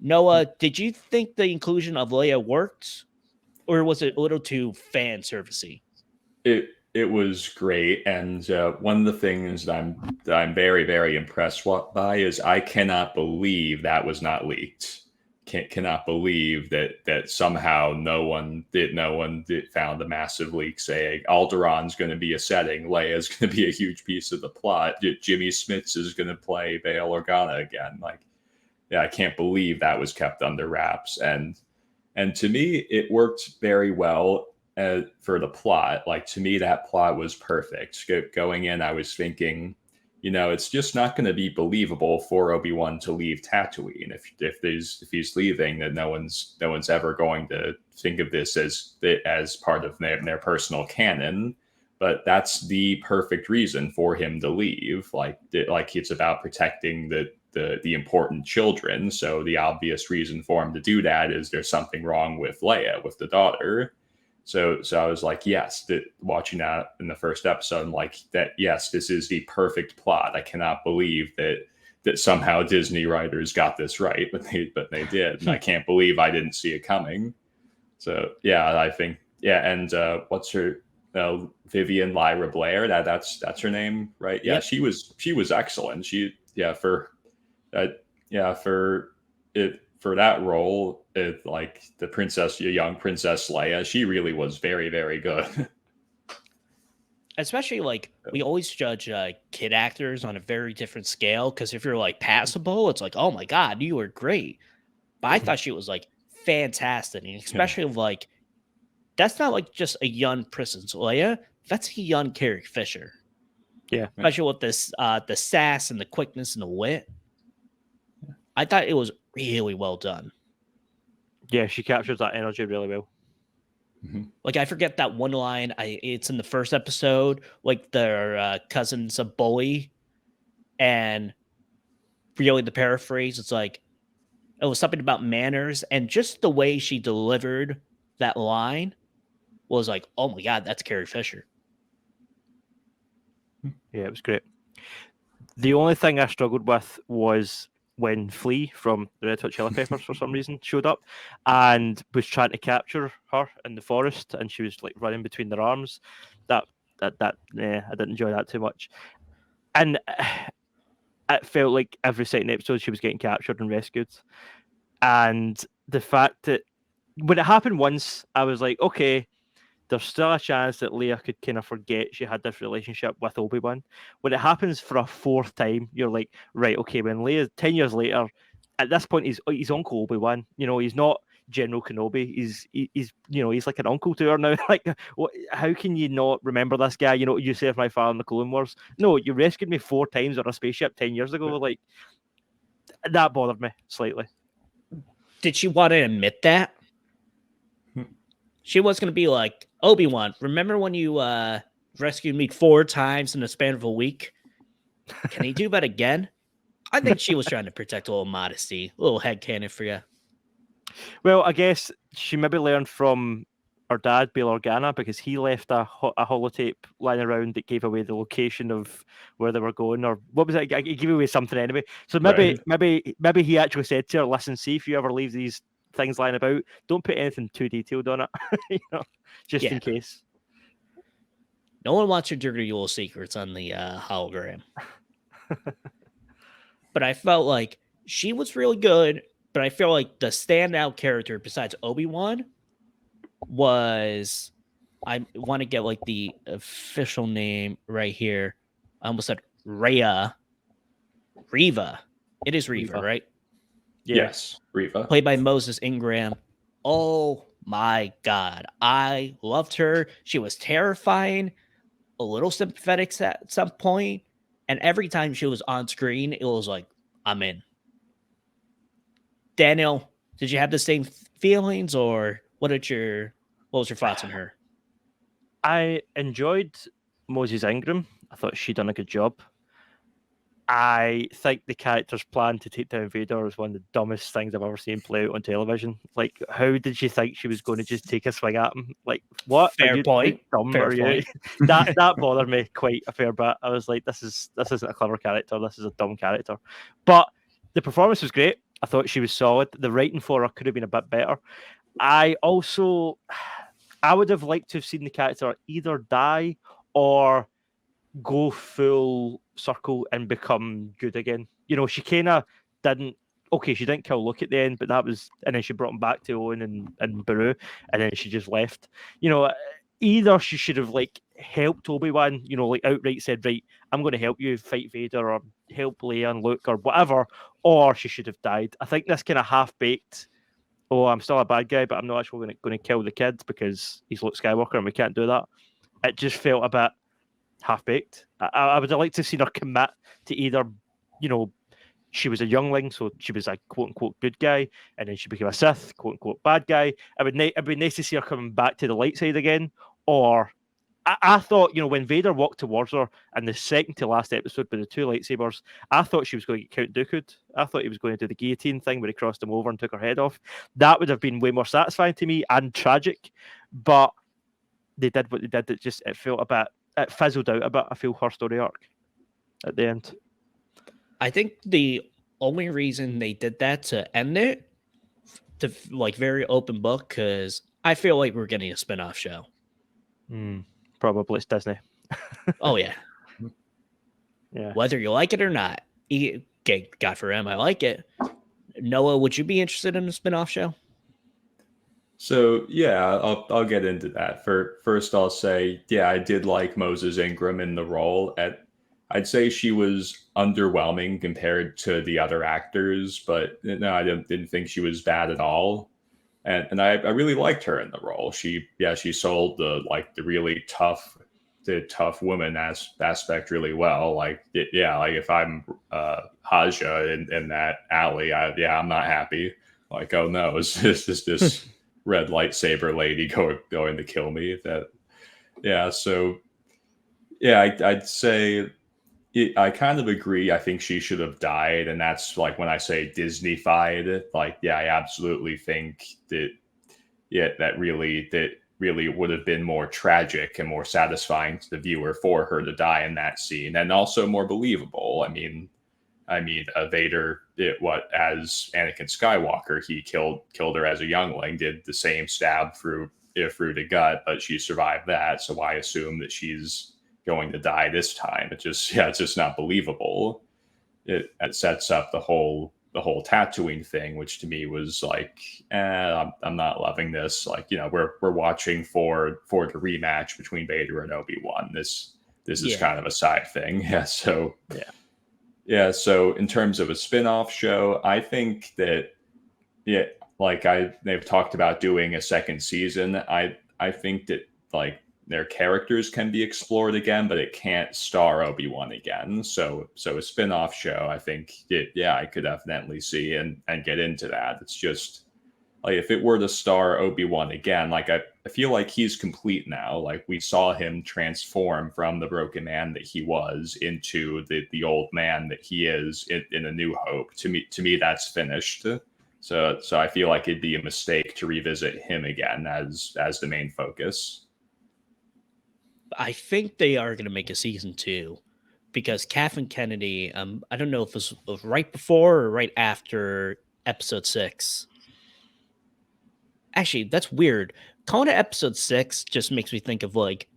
Noah, did you think the inclusion of Leia worked, or was it a little too fan servicey? It was great, and one of the things that I'm very, very impressed by is I cannot believe that was not leaked. Cannot believe that somehow no one found a massive leak saying Alderaan's going to be a setting, Leia's going to be a huge piece of the plot, Jimmy Smits is going to play Bail Organa again. Like, yeah, I can't believe that was kept under wraps, and to me it worked very well. For the plot, like, to me, that plot was perfect. Going in, I was thinking, it's just not going to be believable for Obi-Wan to leave Tatooine. If he's leaving, then no one's ever going to think of this as part of their personal canon. But that's the perfect reason for him to leave. Like it's about protecting the important children. So the obvious reason for him to do that is there's something wrong with Leia, with the daughter. So I was like, yes, watching that in the first episode, I'm like, that, yes, this is the perfect plot. I cannot believe that somehow Disney writers got this right, but they did. And I can't believe I didn't see it coming. So yeah, I think, yeah. And what's her, Vivian Lyra Blair, that's her name, right? Yeah. Yep. She was excellent. For that role, like the young Princess Leia, she really was very, very good. Especially, like, we always judge kid actors on a very different scale, because if you're like passable, it's like, oh my god, you were great. But I thought she was like fantastic, and especially like, that's not like just a young Princess Leia, that's a young Carrie Fisher. Yeah, especially with this the sass and the quickness and the wit. I thought it was really well done. Yeah, she captures that energy really well. Mm-hmm. Like, I forget that one line. It's in the first episode. Like, their cousin's a bully, and really the paraphrase, it's like, it was something about manners, and just the way she delivered that line was like, oh my god, that's Carrie Fisher. Yeah, it was great. The only thing I struggled with was when Flea from the Red Hot Chili Peppers for some reason showed up and was trying to capture her in the forest, and she was like running between their arms. I didn't enjoy that too much. And it felt like every second episode she was getting captured and rescued. And the fact that when it happened once, I was like, okay, there's still a chance that Leia could kind of forget she had this relationship with Obi-Wan. When it happens for a fourth time, you're like, right, okay, when Leia, 10 years later, at this point, he's Uncle Obi-Wan. He's not General Kenobi. He's like an uncle to her now. Like, how can you not remember this guy? You saved my father in the Clone Wars. No, you rescued me 4 times on a spaceship 10 years ago. Like, that bothered me slightly. Did she want to admit that? She was going to be like, Obi-Wan, remember when you rescued me 4 times in the span of a week? Can he do that again? I think she was trying to protect a little modesty, a little headcanon for you. Well, I guess she maybe learned from her dad, Bail Organa, because he left a holotape lying around that gave away the location of where they were going, or what was it? He gave away something anyway. So maybe he actually said to her, listen, see if you ever leave these things lying about, don't put anything too detailed on it, just in case. No one wants your dirty little secrets on the hologram. But I felt like she was really good, but I feel like the standout character besides Obi-Wan was, I want to get like the official name right here. I almost said Reva. It is Reva, right? Yes, Reva. Played by Moses Ingram. Oh my god. I loved her. She was terrifying, a little sympathetic at some point, and every time she was on screen, it was like, I'm in. Daniel, did you have the same feelings, or what was your thoughts on her? I enjoyed Moses Ingram. I thought she'd done a good job. I think the character's plan to take down Vader is one of the dumbest things I've ever seen play out on television. Like, how did she think she was going to just take a swing at him? Like, what? Fair point. How dumb Fair are you? point. That bothered me quite a fair bit. I was like, this isn't a clever character. This is a dumb character. But the performance was great. I thought she was solid. The writing for her could have been a bit better. I would have liked to have seen the character either die or go full circle and become good again. You know, she kind of didn't. Okay, she didn't kill Luke at the end, but that was, and then she brought him back to Owen and Beru, and then she just left. You know, either she should have like helped Obi-Wan, you know, like outright said, right, I'm going to help you fight Vader or help Leia and Luke or whatever, or she should have died. I think this kind of half-baked, oh, I'm still a bad guy, but I'm not actually going to kill the kids because he's Luke Skywalker and we can't do that. It just felt a bit half-baked. I would have liked to have seen her commit to either, you know, she was a youngling, so she was a quote-unquote good guy, and then she became a Sith, quote-unquote bad guy. It'd be nice to see her coming back to the light side again, or I thought, you know, when Vader walked towards her in the second to last episode with the two lightsabers, I thought she was going to get Count Dooku'd. I thought he was going to do the guillotine thing where he crossed him over and took her head off. That would have been way more satisfying to me and tragic, but they did what they did. It felt a bit, it fizzled out a bit, I feel, her story arc at the end. I think the only reason they did that to end it, to like very open book, because I feel like we're getting a spin-off show. Probably it's Disney. Oh yeah. Yeah. Whether you like it or not. God for him, I like it. Noah, would you be interested in a spin-off show? So yeah, I'll get into that. First, I'll say, yeah, I did like Moses Ingram in the role. I'd say she was underwhelming compared to the other actors, but no, I didn't think she was bad at all. And I really liked her in the role. She sold the really tough woman aspect really well. Like if I'm Haja in that alley, I'm not happy. Like, oh no, is this red lightsaber lady going to kill me? I'd say I kind of agree. I think she should have died, and that's like when I say Disney-fied. Like, yeah, I absolutely think that that really would have been more tragic and more satisfying to the viewer for her to die in that scene, and also more believable. I mean, Vader, as Anakin Skywalker, he killed her as a youngling, did the same stab through the gut, but she survived that. So I assume that she's going to die this time. It's just not believable. It sets up the whole Tatooine thing, which to me was like, I'm not loving this. Like, you know, we're watching for the rematch between Vader and Obi-Wan. This is kind of a side thing. So in terms of a spin-off show, I think that they've talked about doing a second season. I think that like their characters can be explored again, but it can't star Obi-Wan again. So a spin-off show, I think I could definitely see and get into that. It's just like, if it were to star Obi-Wan again, like I feel like he's complete now. Like, we saw him transform from the broken man that he was into the old man that he is in A New Hope. To me, that's finished. So I feel like it'd be a mistake to revisit him again as the main focus. I think they are going to make a season 2 because Kathleen Kennedy, I don't know if it was right before or right after episode 6. Actually, that's weird. Calling it episode 6 just makes me think of like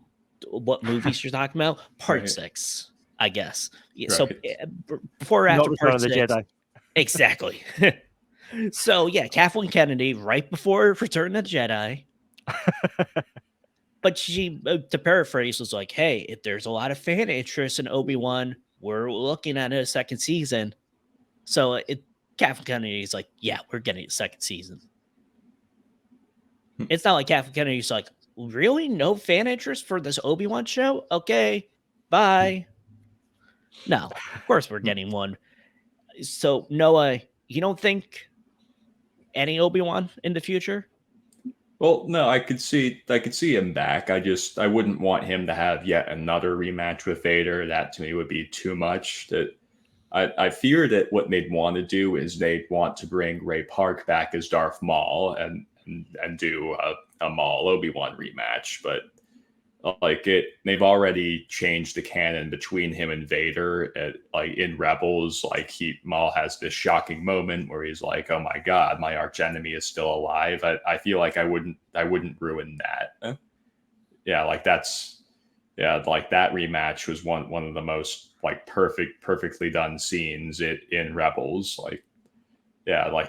what movies you're talking about. Part 6, I guess. Right. So before or after Part 6. Jedi. Exactly. So yeah, Kathleen Kennedy right before Return of the Jedi. But she, to paraphrase, was like, hey, if there's a lot of fan interest in Obi-Wan, we're looking at a second season. So Kathleen Kennedy's like, yeah, we're getting a second season. It's not like Kathleen Kennedy's like, really? No fan interest for this Obi-Wan show? Okay, bye. No, of course we're getting one. So, Noah, you don't think any Obi-Wan in the future? Well, no, I could see him back. I wouldn't want him to have yet another rematch with Vader. That to me would be too much. I fear that what they'd want to do is they'd want to bring Ray Park back as Darth Maul and do a Maul Obi-Wan rematch, but they've already changed the canon between him and Vader. Like in Rebels, like Maul has this shocking moment where he's like, "Oh my God, my arch enemy is still alive." I feel like I wouldn't ruin that. Yeah, like that rematch was one of the most like perfectly done scenes in Rebels. Like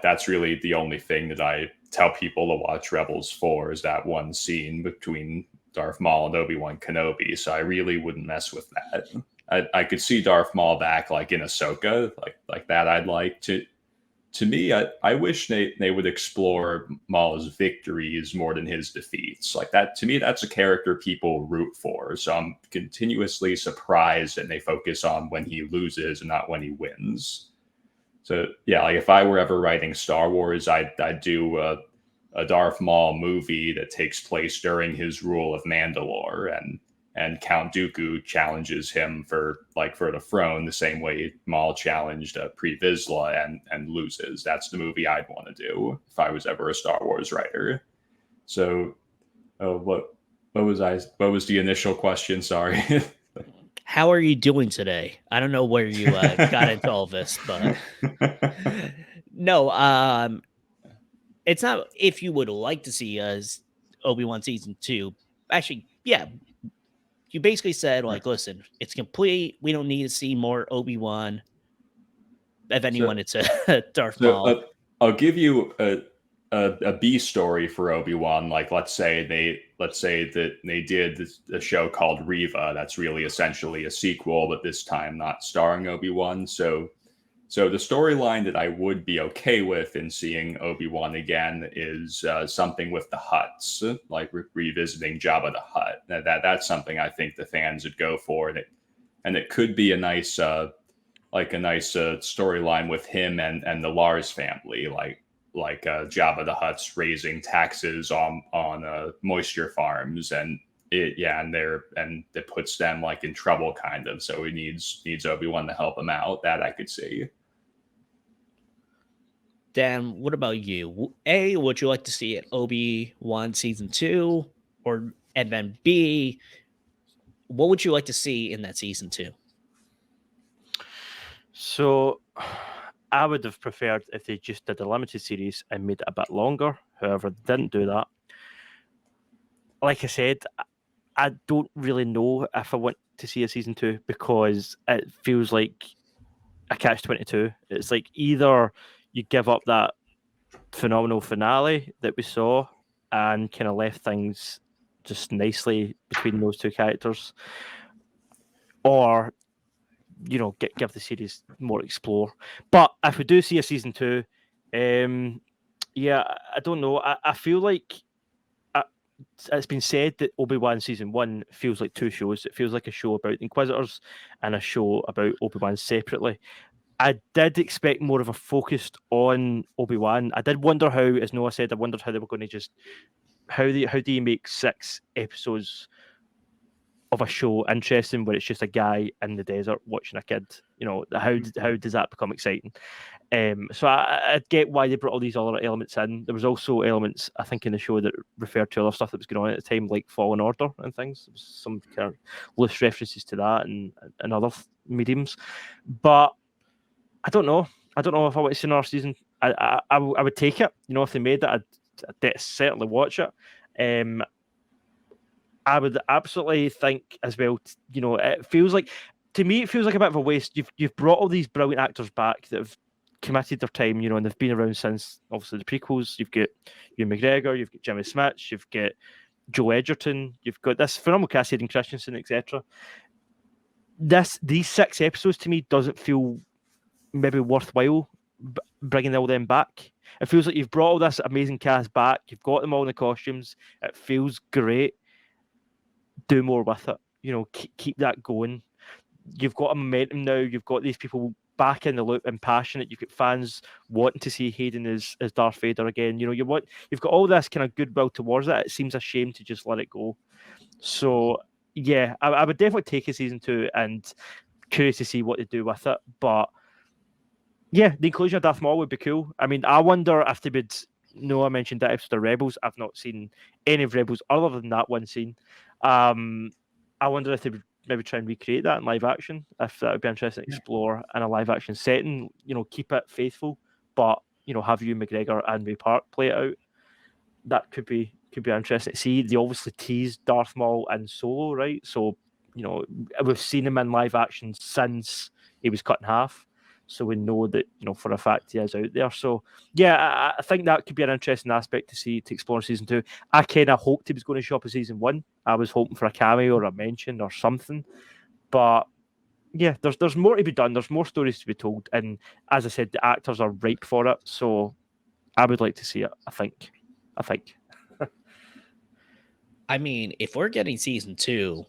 that's really the only thing that I tell people to watch Rebels for, is that one scene between Darth Maul and Obi-Wan Kenobi. So I really wouldn't mess with that. I could see Darth Maul back like in Ahsoka, like that. I'd like to. To me, I wish they would explore Maul's victories more than his defeats. Like that, to me, that's a character people root for. So I'm continuously surprised that they focus on when he loses and not when he wins. So yeah, like if I were ever writing Star Wars, I'd do a Darth Maul movie that takes place during his rule of Mandalore, and Count Dooku challenges him for the throne the same way Maul challenged Pre Vizsla and loses. That's the movie I'd want to do if I was ever a Star Wars writer. So, what was the initial question? Sorry. How are you doing today? I don't know where you got into all this, but no, it's not if you would like to see Obi-Wan season 2. Actually, yeah. You basically said, like, listen, it's complete. We don't need to see more Obi-Wan. If anyone, it's a Darth Maul. I'll give you a B story for Obi-Wan. Like, let's say that they did a show called Reva. That's really essentially a sequel, but this time not starring Obi-Wan. So the storyline that I would be okay with in seeing Obi-Wan again is something with the Hutts, like revisiting Jabba the Hutt. That's something I think the fans would go for, and it could be a nice storyline with him and the Lars family, like Jabba the Hutt's raising taxes on moisture farms, and it puts them like in trouble kind of. So he needs Obi-Wan to help him out. That I could see. Dan, what about you? A, would you like to see it Obi-Wan season 2, and then B, what would you like to see in that season 2? So I would have preferred if they just did a limited series and made it a bit longer. However, they didn't do that. Like I said, I don't really know if I want to see a season 2, because it feels like a catch-22. It's like either you give up that phenomenal finale that we saw and kind of left things just nicely between those two characters, or give the series more explore. But if we do see a season 2, I don't know. I feel like it's been said that Obi-Wan season 1 feels like 2 shows. It feels like a show about Inquisitors and a show about Obi-Wan separately. I did expect more of a focus on Obi-Wan. I did wonder how, as Noah said, I wondered how they were going to just how do you make 6 episodes of a show interesting when it's just a guy in the desert watching a kid? How does that become exciting? So I get why they brought all these other elements in. There was also elements, I think, in the show that referred to other stuff that was going on at the time, like Fallen Order and things. There was some kind of loose references to that and other mediums. But I don't know. I don't know if I want to see another season. I would take it. If they made it, I'd certainly watch it. I would absolutely think as well. It feels like, to me, it feels like a bit of a waste. You've brought all these brilliant actors back that have committed their time, and they've been around since obviously the prequels. You've got Ewan McGregor, you've got Jimmy Smith, you've got Joe Edgerton, you've got this phenomenal cast, Hayden Christensen, etc. These 6 episodes to me doesn't feel maybe worthwhile bringing all them back. It feels like you've brought all this amazing cast back. You've got them all in the costumes. It feels great. Do more with it. Keep that going. You've got a momentum now. You've got these people back in the loop and passionate. You've got fans wanting to see Hayden as Darth Vader again. You've got all this kind of goodwill towards it. It seems a shame to just let it go. So yeah, I would definitely take a season 2 and curious to see what they do with it. But Yeah, the inclusion of Darth Maul would be cool. I mean, I wonder if they would. No, I mentioned that episode of Rebels. I've not seen any of Rebels other than that one scene. I wonder if they would maybe try and recreate that in live action. If that would be interesting to explore in a live action setting. Keep it faithful, but have Ewan McGregor and Ray Park play it out. That could be interesting to see. They obviously teased Darth Maul and Solo, right? So we've seen him in live action since he was cut in half. So we know that, for a fact he is out there. So, yeah, I think that could be an interesting aspect to explore in season 2. I kind of hoped he was going to show up in season 1. I was hoping for a cameo or a mention or something. But, yeah, there's more to be done. There's more stories to be told. And as I said, the actors are ripe for it. So I would like to see it, I think. I mean, if we're getting season 2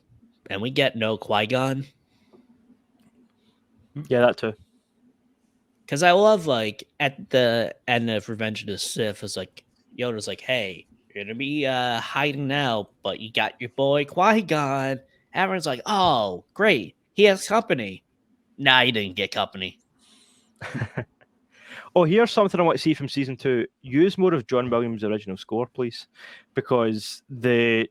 and we get no Qui-Gon. Yeah, that too. Because I love, like, at the end of Revenge of the Sith, it's like, Yoda's like, hey, you're going to be hiding now, but you got your boy Qui-Gon. Everyone's like, oh, great. He has company. Nah, he didn't get company. Oh, here's something I want to see from season 2. Use more of John Williams' original score, please. Because the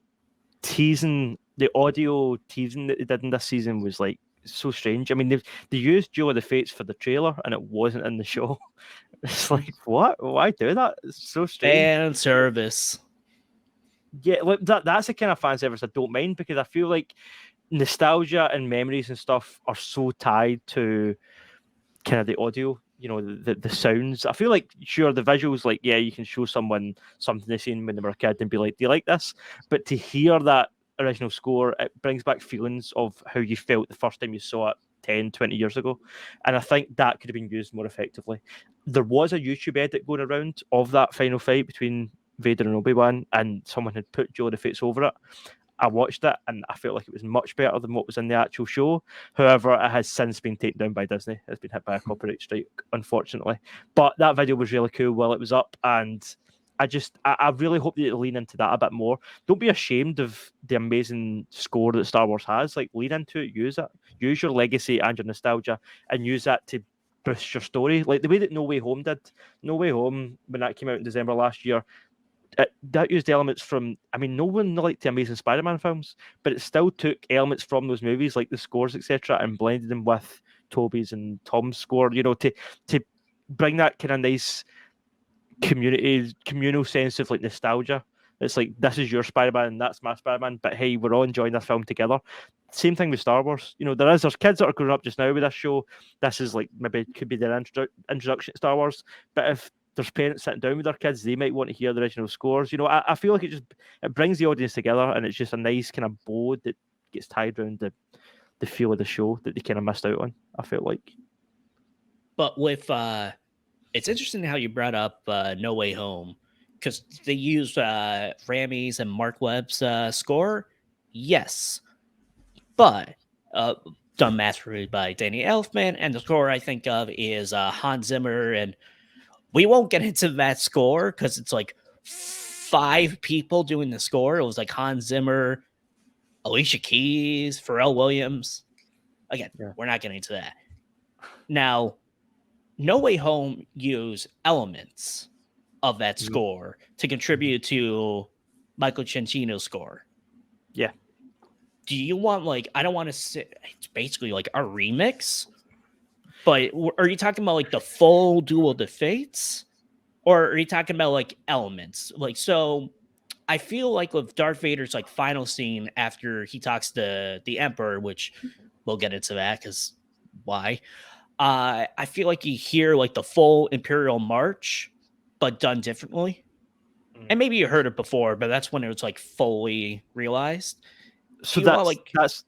audio teasing that they did in this season was, like, so strange. I mean, they used Duel of the Fates for the trailer and it wasn't in the show. It's like, what? Why do that? It's so strange. Fan service. Yeah, like that's the kind of fan service I don't mind, because I feel like nostalgia and memories and stuff are so tied to kind of the audio, the sounds. I feel like, sure, the visuals, like, yeah, you can show someone something they've seen when they were a kid and be like, do you like this? But to hear that original score, it brings back feelings of how you felt the first time you saw it 10, 20 years ago. And I think that could have been used more effectively. There was a YouTube edit going around of that final fight between Vader and Obi-Wan, and someone had put Duel of the Fates over it. I watched it and I felt like it was much better than what was in the actual show. However, it has since been taken down by Disney. It's been hit by a copyright strike, unfortunately. But that video was really cool while it was up, and I really hope that they lean into that a bit more. Don't be ashamed of the amazing score that Star Wars has. Like, lean into it, use it. Use your legacy and your nostalgia, and use that to boost your story. Like the way that No Way Home did. No Way Home, when that came out in December last year, that used elements from, I mean, no one liked the Amazing Spider-Man films, but it still took elements from those movies, like the scores, etc., and blended them with Toby's and Tom's score, to bring that kind of nice communal sense of, like, nostalgia. It's like, this is your Spider-Man and that's my Spider-Man, but hey, we're all enjoying this film together. Same thing with Star Wars. There's kids that are growing up just now with this show. This is like, maybe it could be their introduction to Star Wars. But if there's parents sitting down with their kids, they might want to hear the original scores. I feel like it brings the audience together, and it's just a nice kind of bow that gets tied around the feel of the show that they kind of missed out on, I feel like. But with it's interesting how you brought up No Way Home, because they used Rammy's and Mark Webb's score. Yes, but done masterfully by Danny Elfman, and the score I think of is Hans Zimmer, and we won't get into that score because it's like 5 people doing the score. It was like Hans Zimmer, Alicia Keys, Pharrell Williams. Again, We're not getting into that. Now, No Way Home used elements of that score to contribute to Michael Giacchino's score. Yeah. Do you want, like, I don't want to say, it's basically like a remix, but are you talking about like the full Duel of the Fates? Or are you talking about like elements? Like, so I feel like with Darth Vader's like final scene after he talks to the Emperor, which we'll get into that because why? I feel like you hear like the full Imperial March, but done differently. And maybe you heard it before, but that's when it was like fully realized. So that's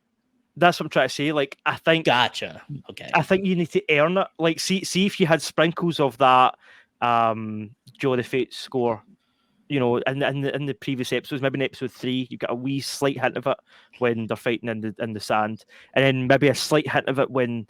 what I'm trying to say. Like, I think, gotcha. Okay. I think you need to earn it. Like, see if you had sprinkles of that Duel of the Fates score, in the previous episodes. Maybe in episode 3, you got a wee slight hint of it when they're fighting in the sand, and then maybe a slight hint of it when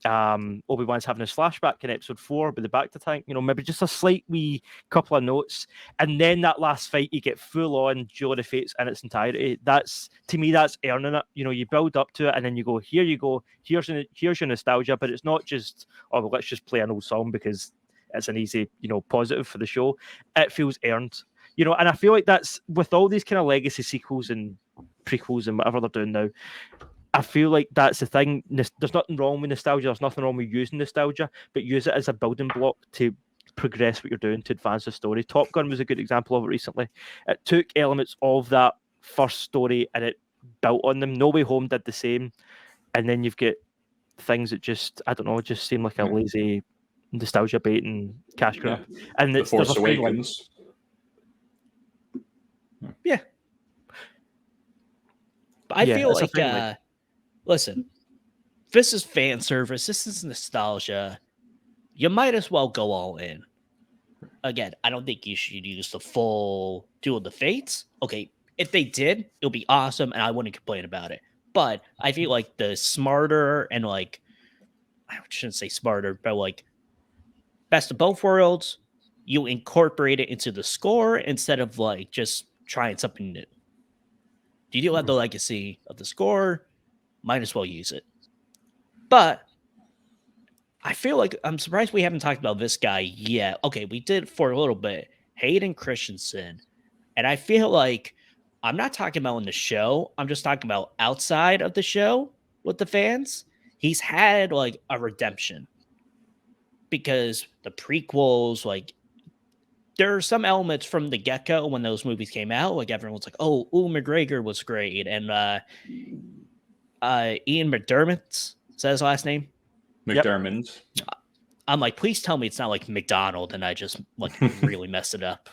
Obi-Wan's having his flashback in episode 4 with the Bacta tank, maybe just a slight wee couple of notes, and then that last fight you get full on Duel of the Fates in its entirety. That's, to me, that's earning it. You build up to it and then you go, here you go, here's your nostalgia, but it's not just, oh, well, let's just play an old song because it's an easy, positive for the show. It feels earned, and I feel like that's with all these kind of legacy sequels and prequels and whatever they're doing now. I feel like that's the thing. There's nothing wrong with nostalgia. There's nothing wrong with using nostalgia, but use it as a building block to progress what you're doing to advance the story. Top Gun was a good example of it recently. It took elements of that first story and it built on them. No Way Home did the same. And then you've got things that just seem like a lazy nostalgia bait and cash grab. Yeah. And The Force Awakens. Yeah. But I feel like, listen, this is fan service. This is nostalgia. You might as well go all in. Again, I don't think you should use the full Duel of the Fates. Okay, if they did, it'll be awesome, and I wouldn't complain about it. But I feel like the smarter and I shouldn't say smarter, but best of both worlds, you incorporate it into the score instead of just trying something new. You do have the legacy of the score, might as well use it. But I feel like I'm surprised we haven't talked about this guy yet. Okay, we did for a little bit. Hayden Christensen. And I feel like I'm not talking about in the show. I'm just talking about outside of the show with the fans. He's had a redemption. Because the prequels, there are some elements from the get-go when those movies came out. Everyone's like, oh, Ewan McGregor was great. And Ian McDermott, is that his last name? McDermott. Yep. I'm like, please tell me it's not like McDonald and I just really messed it up.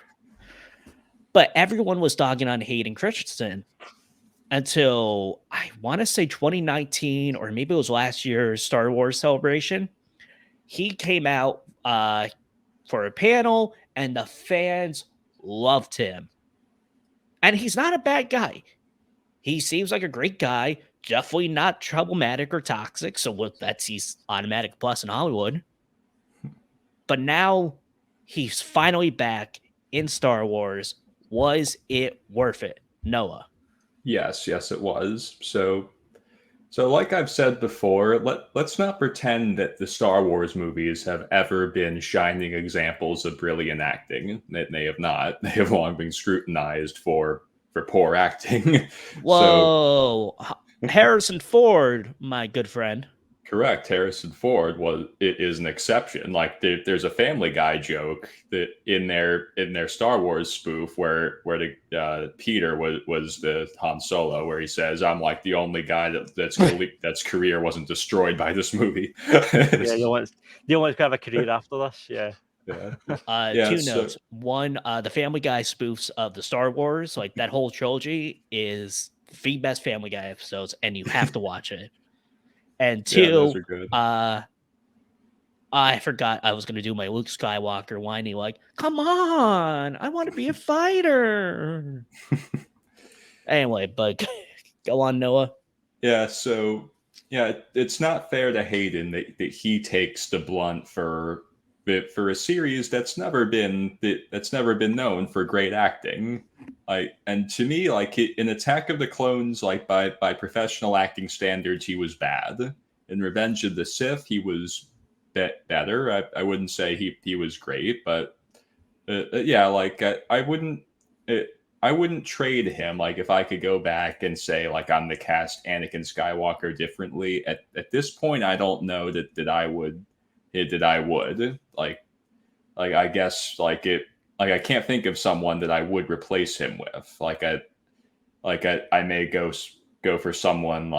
But everyone was dogging on Hayden Christensen until I want to say 2019 or maybe it was last year's Star Wars Celebration. He came out for a panel and the fans loved him. And he's not a bad guy. He seems like a great guy. Definitely not problematic or toxic. So he's automatic plus in Hollywood. But now he's finally back in Star Wars. Was it worth it, Noah? Yes, it was. So like I've said before, let's not pretend that the Star Wars movies have ever been shining examples of brilliant acting. They have not. They have long been scrutinized for poor acting. Whoa. Harrison Ford, my good friend. Correct. Harrison Ford is an exception. There's a Family Guy joke that in their Star Wars spoof where the Peter was the Han Solo, where he says, "I'm the only guy that's career wasn't destroyed by this movie." Yeah, you want to have a career after this. Yeah. Two notes. One, the Family Guy spoofs of the Star Wars, that whole trilogy is the best Family Guy episodes, and you have to watch it. And two, those are good. I forgot I was going to do my Luke Skywalker whiny, come on, I want to be a fighter. Anyway, but go on, Noah. Yeah, so, it's not fair to Hayden that he takes the blunt for a series that's never been known for great acting. And to me, in Attack of the Clones, by professional acting standards, he was bad. In Revenge of the Sith, he was better. I wouldn't say he was great, but I wouldn't trade him. If I could go back and say I'm the cast Anakin Skywalker differently at this point, I don't know that I would. I guess I can't think of someone that I would replace him with. I may go for someone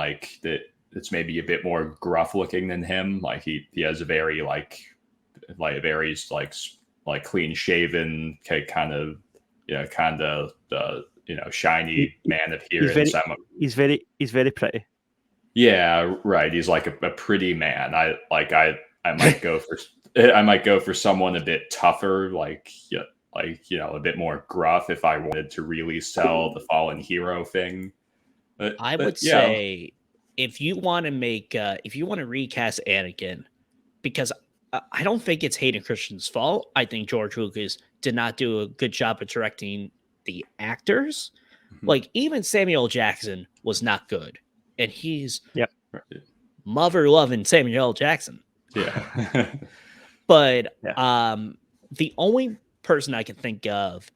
that's maybe a bit more gruff looking than him. He has a very very clean shaven kind of shiny man appearance. He's very pretty. Yeah, right. He's a pretty man. I might go for someone a bit tougher, a bit more gruff if I wanted to really sell the fallen hero thing. I would say if you want to recast Anakin, because I don't think it's Hayden Christensen's fault. I think George Lucas did not do a good job of directing the actors. Like, even Samuel Jackson was not good, and he's mother loving Samuel Jackson. Yeah. But the only person I can think of,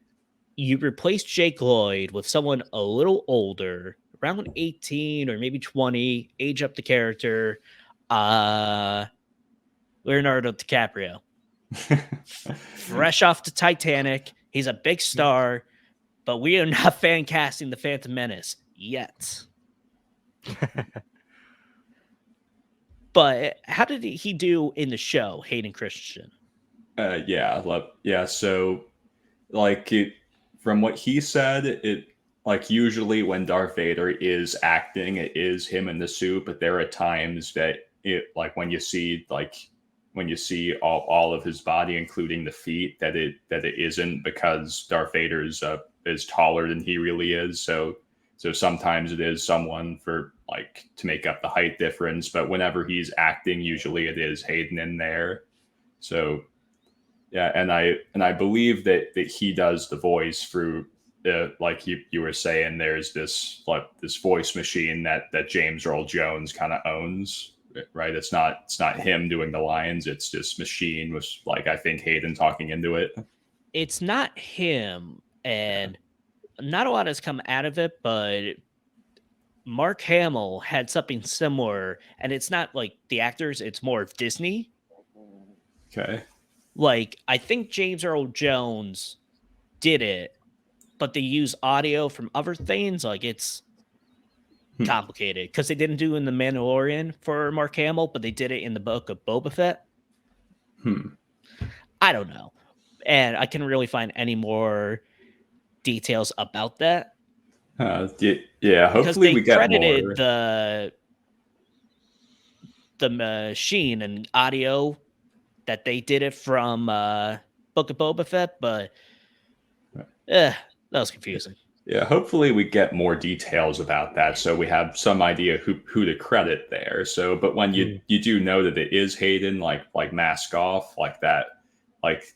you replace Jake Lloyd with someone a little older, around 18 or maybe 20, age up the character, Leonardo DiCaprio. Fresh off the Titanic. He's a big star, but we are not fan casting the Phantom Menace yet. But how did he do in the show, Hayden Christensen? So, like, from what he said, it like usually when Darth Vader is acting, it is him in the suit. But there are times that it, like, when you see all of his body, including the feet, that it isn't, because Darth Vader is taller than he really is. So sometimes it is someone for, like, to make up the height difference, but whenever he's acting, usually it is Hayden in there. So yeah, and I believe that he does the voice through like you were saying, there's this voice machine that James Earl Jones kind of owns, right? It's not him doing the lines, it's this machine with, like, I think Hayden talking into it. It's not him, and not a lot has come out of it, but Mark Hamill had something similar, and it's not like the actors, it's more of Disney. Okay. Like, I think James Earl Jones did it, but they use audio from other things. Like, it's complicated because they didn't do in The Mandalorian for Mark Hamill, but they did it in the book of Boba Fett. I don't know. And I couldn't really find any more details about that. Hopefully we get credited more. the machine and audio that they did it from Book of Boba Fett, but that was confusing. Yeah, hopefully we get more details about that, so we have some idea who to credit there. So, but when you do know that it is Hayden, like mask off, like that, that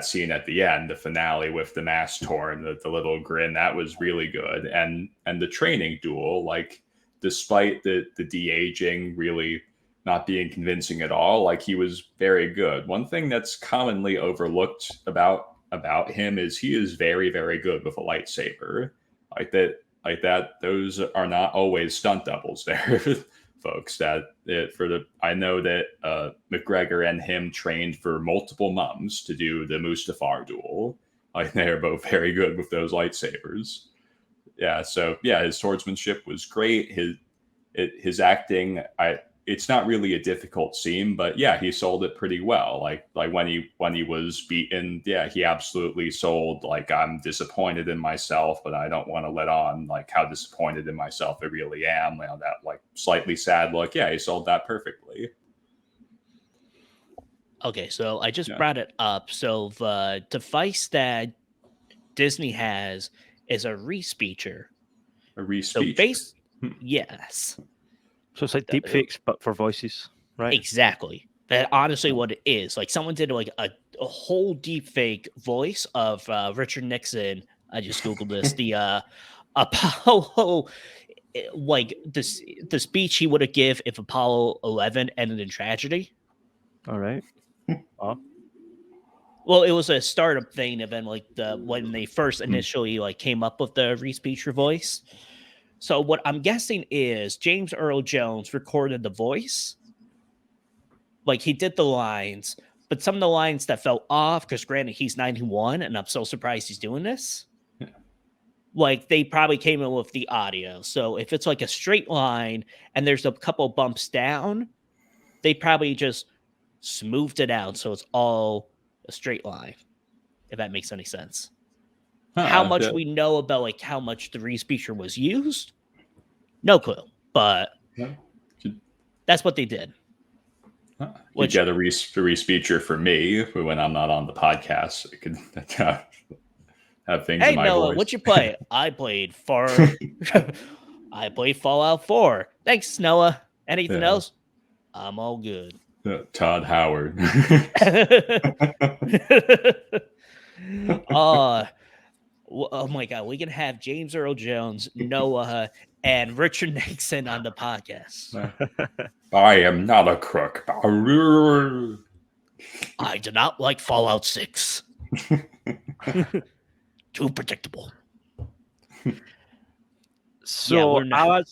scene at the end, the finale with the mask torn, the little grin, that was really good. And the training duel, like, despite the de-aging really not being convincing at all, like, he was very good. One thing that's commonly overlooked about him is he is very, very good with a lightsaber. Like that, those are not always stunt doubles there, folks. I know that McGregor and him trained for multiple months to do the Mustafar duel. Like, they're both very good with those lightsabers. Yeah, so yeah, his swordsmanship was great. His acting, it's not really a difficult scene, but yeah, he sold it pretty well. Like when he was beaten, yeah, he absolutely sold, like, I'm disappointed in myself, but I don't want to let on, like, how disappointed in myself I really am. That, like, slightly sad look. Yeah, he sold that perfectly. Okay, so I just brought it up. So the device that Disney has is a respeecher. A respeecher. Yes. So it's like deepfakes, but for voices, right? Exactly. That's honestly what it is. Like, someone did, like, a whole deepfake voice of Richard Nixon. I just Googled this. The Apollo, like, the speech he would have give if Apollo 11 ended in tragedy. All right. Well, it was a startup thing, and then, like, when they first initially, like, came up with the respeecher voice. So what I'm guessing is James Earl Jones recorded the voice. Like, he did the lines, but some of the lines that fell off, because granted, he's 91, and I'm so surprised he's doing this. Yeah. Like, they probably came in with the audio. So if it's like a straight line and there's a couple bumps down, they probably just smoothed it out so it's all a straight line, if that makes any sense. How much we know about, like, how much the respeecher was used, no clue, but that's what they did. You get a respeecher for me when I'm not on the podcast. You could have things in my voice. What'd you play? I played I played Fallout 4. Thanks, Noah. Anything Yeah. else? I'm all good. Todd Howard. Oh my God, we can have James Earl Jones, Noah, and Richard Nixon on the podcast. I am not a crook. I do not like Fallout 6. Too predictable. So Yeah,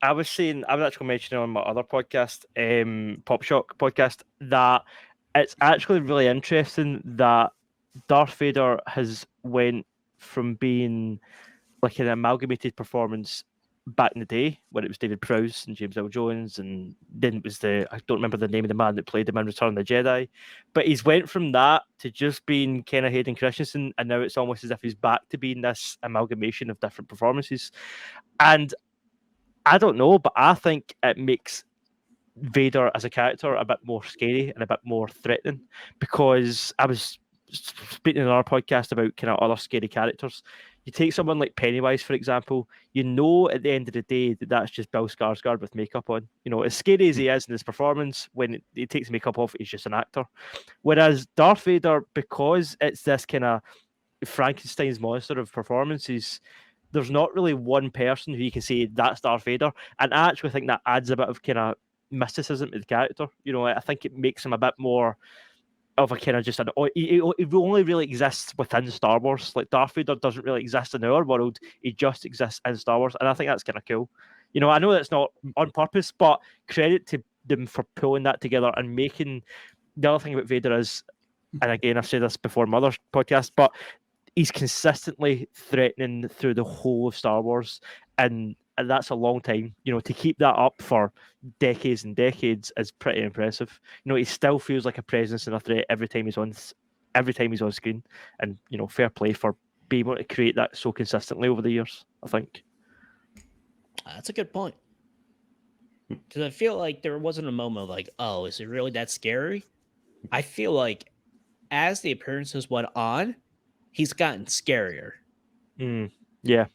I was saying, I was actually mentioning on my other podcast, Pop Shock podcast, that it's actually really interesting that Darth Vader has went from being like an amalgamated performance back in the day when it was David Prowse and James Earl Jones, and then it was I don't remember the name of the man that played him in Return of the Jedi, but he's went from that to just being kind of Hayden Christensen, and now it's almost as if he's back to being this amalgamation of different performances. And I don't know, but I think it makes Vader as a character a bit more scary and a bit more threatening, because I was speaking in our podcast about kind of other scary characters. You take someone like Pennywise, for example, you know at the end of the day that that's just Bill Skarsgård with makeup on. You know, as scary as he is in his performance, when he takes the makeup off, he's just an actor. Whereas Darth Vader, because it's this kind of Frankenstein's monster of performances, there's not really one person who you can say that's Darth Vader. And I actually think that adds a bit of kind of mysticism to the character. You know, I think it makes him a bit more of a kind of just he only really exists within Star Wars. Like Darth Vader doesn't really exist in our world. He just exists in Star Wars. And I think that's kind of cool. You know, I know that's not on purpose, but credit to them for pulling that together and making. The other thing about Vader is, and again, I've said this before in my other podcast, but he's consistently threatening through the whole of Star Wars, and that's a long time. You know, to keep that up for decades and decades is pretty impressive. You know, he still feels like a presence and a threat every time he's on screen, and you know, fair play for being able to create that so consistently over the years, I think. That's a good point. Because I feel like there wasn't a moment of like, oh, is it really that scary? I feel like as the appearances went on, he's gotten scarier. Yeah.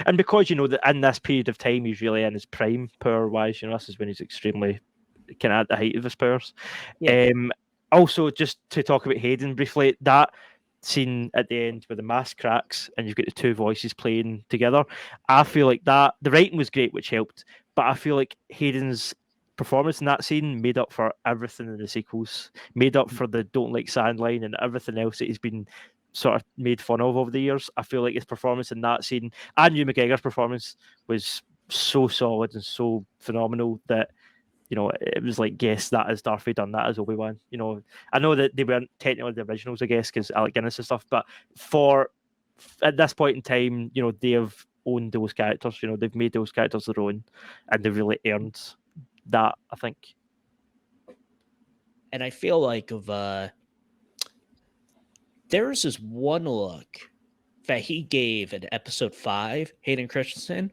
And because, you know, that in this period of time, he's really in his prime power-wise. You know, this is when he's extremely kind of at the height of his powers. Yeah. Also, just to talk about Hayden briefly, that scene at the end where the mask cracks and you've got the two voices playing together, I feel like that the writing was great, which helped, but I feel like Hayden's performance in that scene made up for everything in the sequels, made up for the don't like sand line and everything else that he's been sort of made fun of over the years. I feel like his performance in that scene and Ewan McGregor's performance was so solid and so phenomenal that, you know, it was like, yes, that is Darth Vader and that is Obi-Wan. You know, I know that they weren't technically the originals, I guess, because Alec Guinness and stuff, but at this point in time, you know, they have owned those characters. You know, they've made those characters their own, and they've really earned that, I think. And I feel like there's this one look that he gave in episode 5, Hayden Christensen.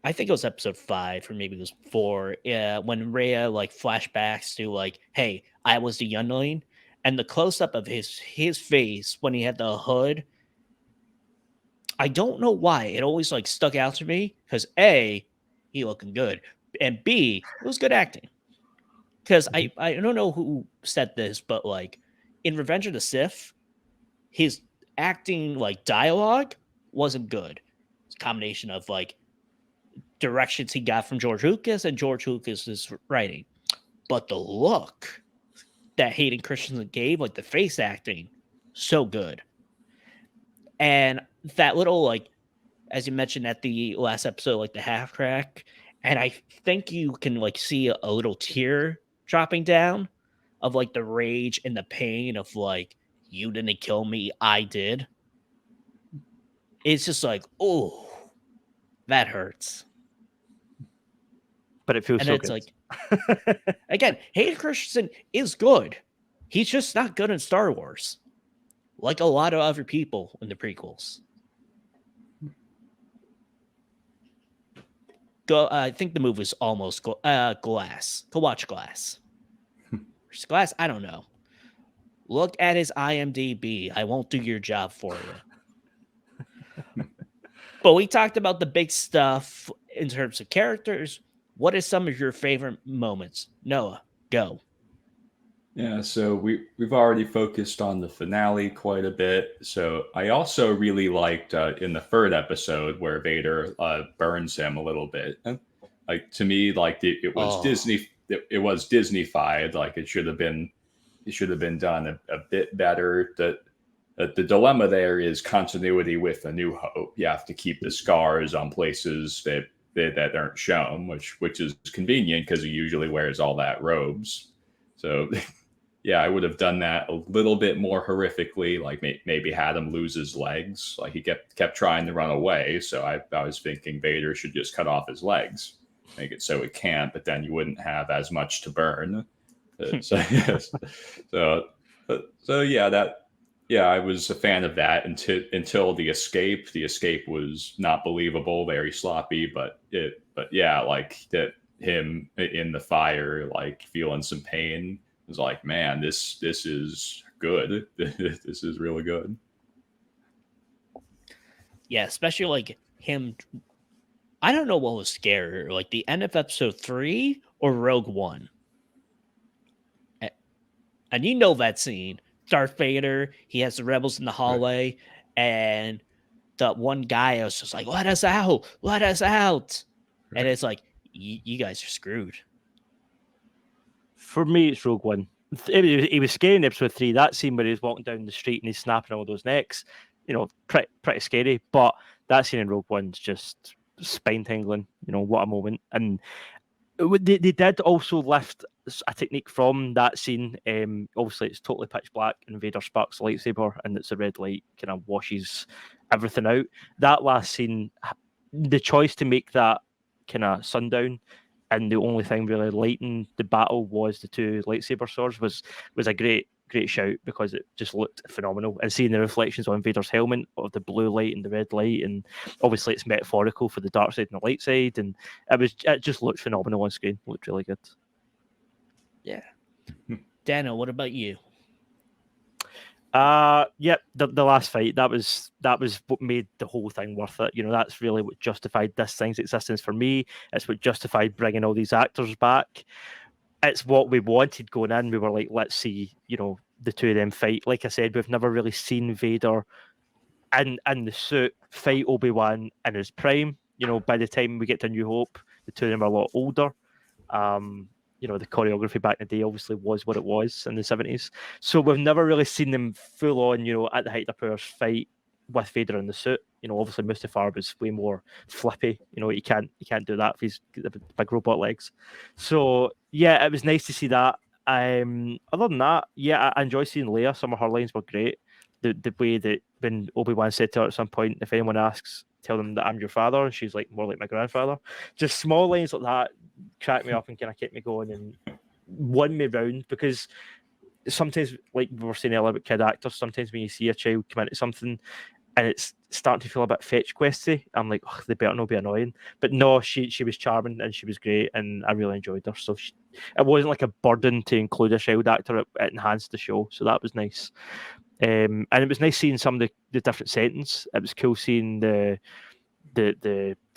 I think it was episode 5, or maybe it was 4, when Rhea like flashbacks to like, hey, I was the youngling, and the close-up of his face when he had the hood. I don't know why it always like stuck out to me, because A, he looking good, and B, it was good acting. Because I don't know who said this, but like in Revenge of the Sith, his acting like dialogue wasn't good. It's a combination of like directions he got from George Lucas and George Lucas's writing. But the look that Hayden Christensen gave, like the face acting, so good. And that little, like, as you mentioned at the last episode, like the half crack, and I think you can like see a little tear dropping down of like the rage and the pain of like, you didn't kill me, I did. It's just like, oh, that hurts. But it feels And so it's good. like, again, Hayden Christensen is good. He's just not good in Star Wars, like a lot of other people in the prequels. I think the movie is almost Glass. Go watch Glass. Glass, I don't know. Look at his IMDb. I won't do your job for you. But we talked about the big stuff in terms of characters. What is some of your favorite moments? Noah, go. Yeah, so we've already focused on the finale quite a bit. So I also really liked in the third episode where Vader burns him a little bit. Like to me, like it was Disney. It was Disney-fied. Like it should have been done a bit better. The dilemma there is continuity with A New Hope. You have to keep the scars on places that aren't shown, which is convenient because he usually wears all that robes. So yeah, I would have done that a little bit more horrifically, like maybe had him lose his legs. Like he kept trying to run away, so I was thinking Vader should just cut off his legs, make it so he can't, but then you wouldn't have as much to burn. So yes, so yeah, I was a fan of that until the escape. The escape was not believable, very sloppy, but yeah, like that him in the fire, like feeling some pain. Was like, man, this is good. This is really good. Yeah, especially like him. I don't know what was scarier, like the end of episode 3 or Rogue One. And you know that scene. Darth Vader, he has the rebels in the hallway, right. And the one guy was just like, let us out. Right. And it's like, you guys are screwed. For me, it's Rogue One. He was scary in episode 3. That scene where he's walking down the street and he's snapping all those necks, pretty scary. But that scene in Rogue One's just spine tingling. What a moment. And they did also lift a technique from that scene. Obviously, it's totally pitch black and Vader sparks a lightsaber and it's a red light, kind of washes everything out. That last scene, the choice to make that kind of sundown, and the only thing really lighting the battle was the two lightsaber swords was a great shout, because it just looked phenomenal. And seeing the reflections on Vader's helmet of the blue light and the red light, and obviously it's metaphorical for the dark side and the light side, and it just looked phenomenal on screen. It looked really good. Yeah. Daniel, what about you? Yep, the last fight, that was what made the whole thing worth it. That's really what justified this thing's existence for me. It's what justified bringing all these actors back. It's what we wanted going in. We were like, let's see, the two of them fight. Like I said, we've never really seen Vader in the suit fight Obi-Wan in his prime. By the time we get to New Hope, the two of them are a lot older. The choreography back in the day obviously was what it was in the 70s. So we've never really seen them full on, at the height of their powers fight with Vader in the suit. Obviously Mustafar was way more flippy. You can't do that if he's got the big robot legs. So yeah, it was nice to see that. Other than that, yeah, I enjoy seeing Leia. Some of her lines were great. The way that when Obi-Wan said to her at some point, if anyone asks, tell them that I'm your father, and she's like, more like my grandfather. Just small lines like that cracked me up and kind of kept me going and won me round, because sometimes, like we were saying earlier about kid actors, sometimes when you see a child come into something and it's starting to feel a bit fetch questy, I'm like, oh, they better not be annoying. But no, she was charming and she was great, and I really enjoyed her. So it wasn't like a burden to include a child actor. It enhanced the show, so that was nice. And it was nice seeing some of the different settings. It was cool seeing the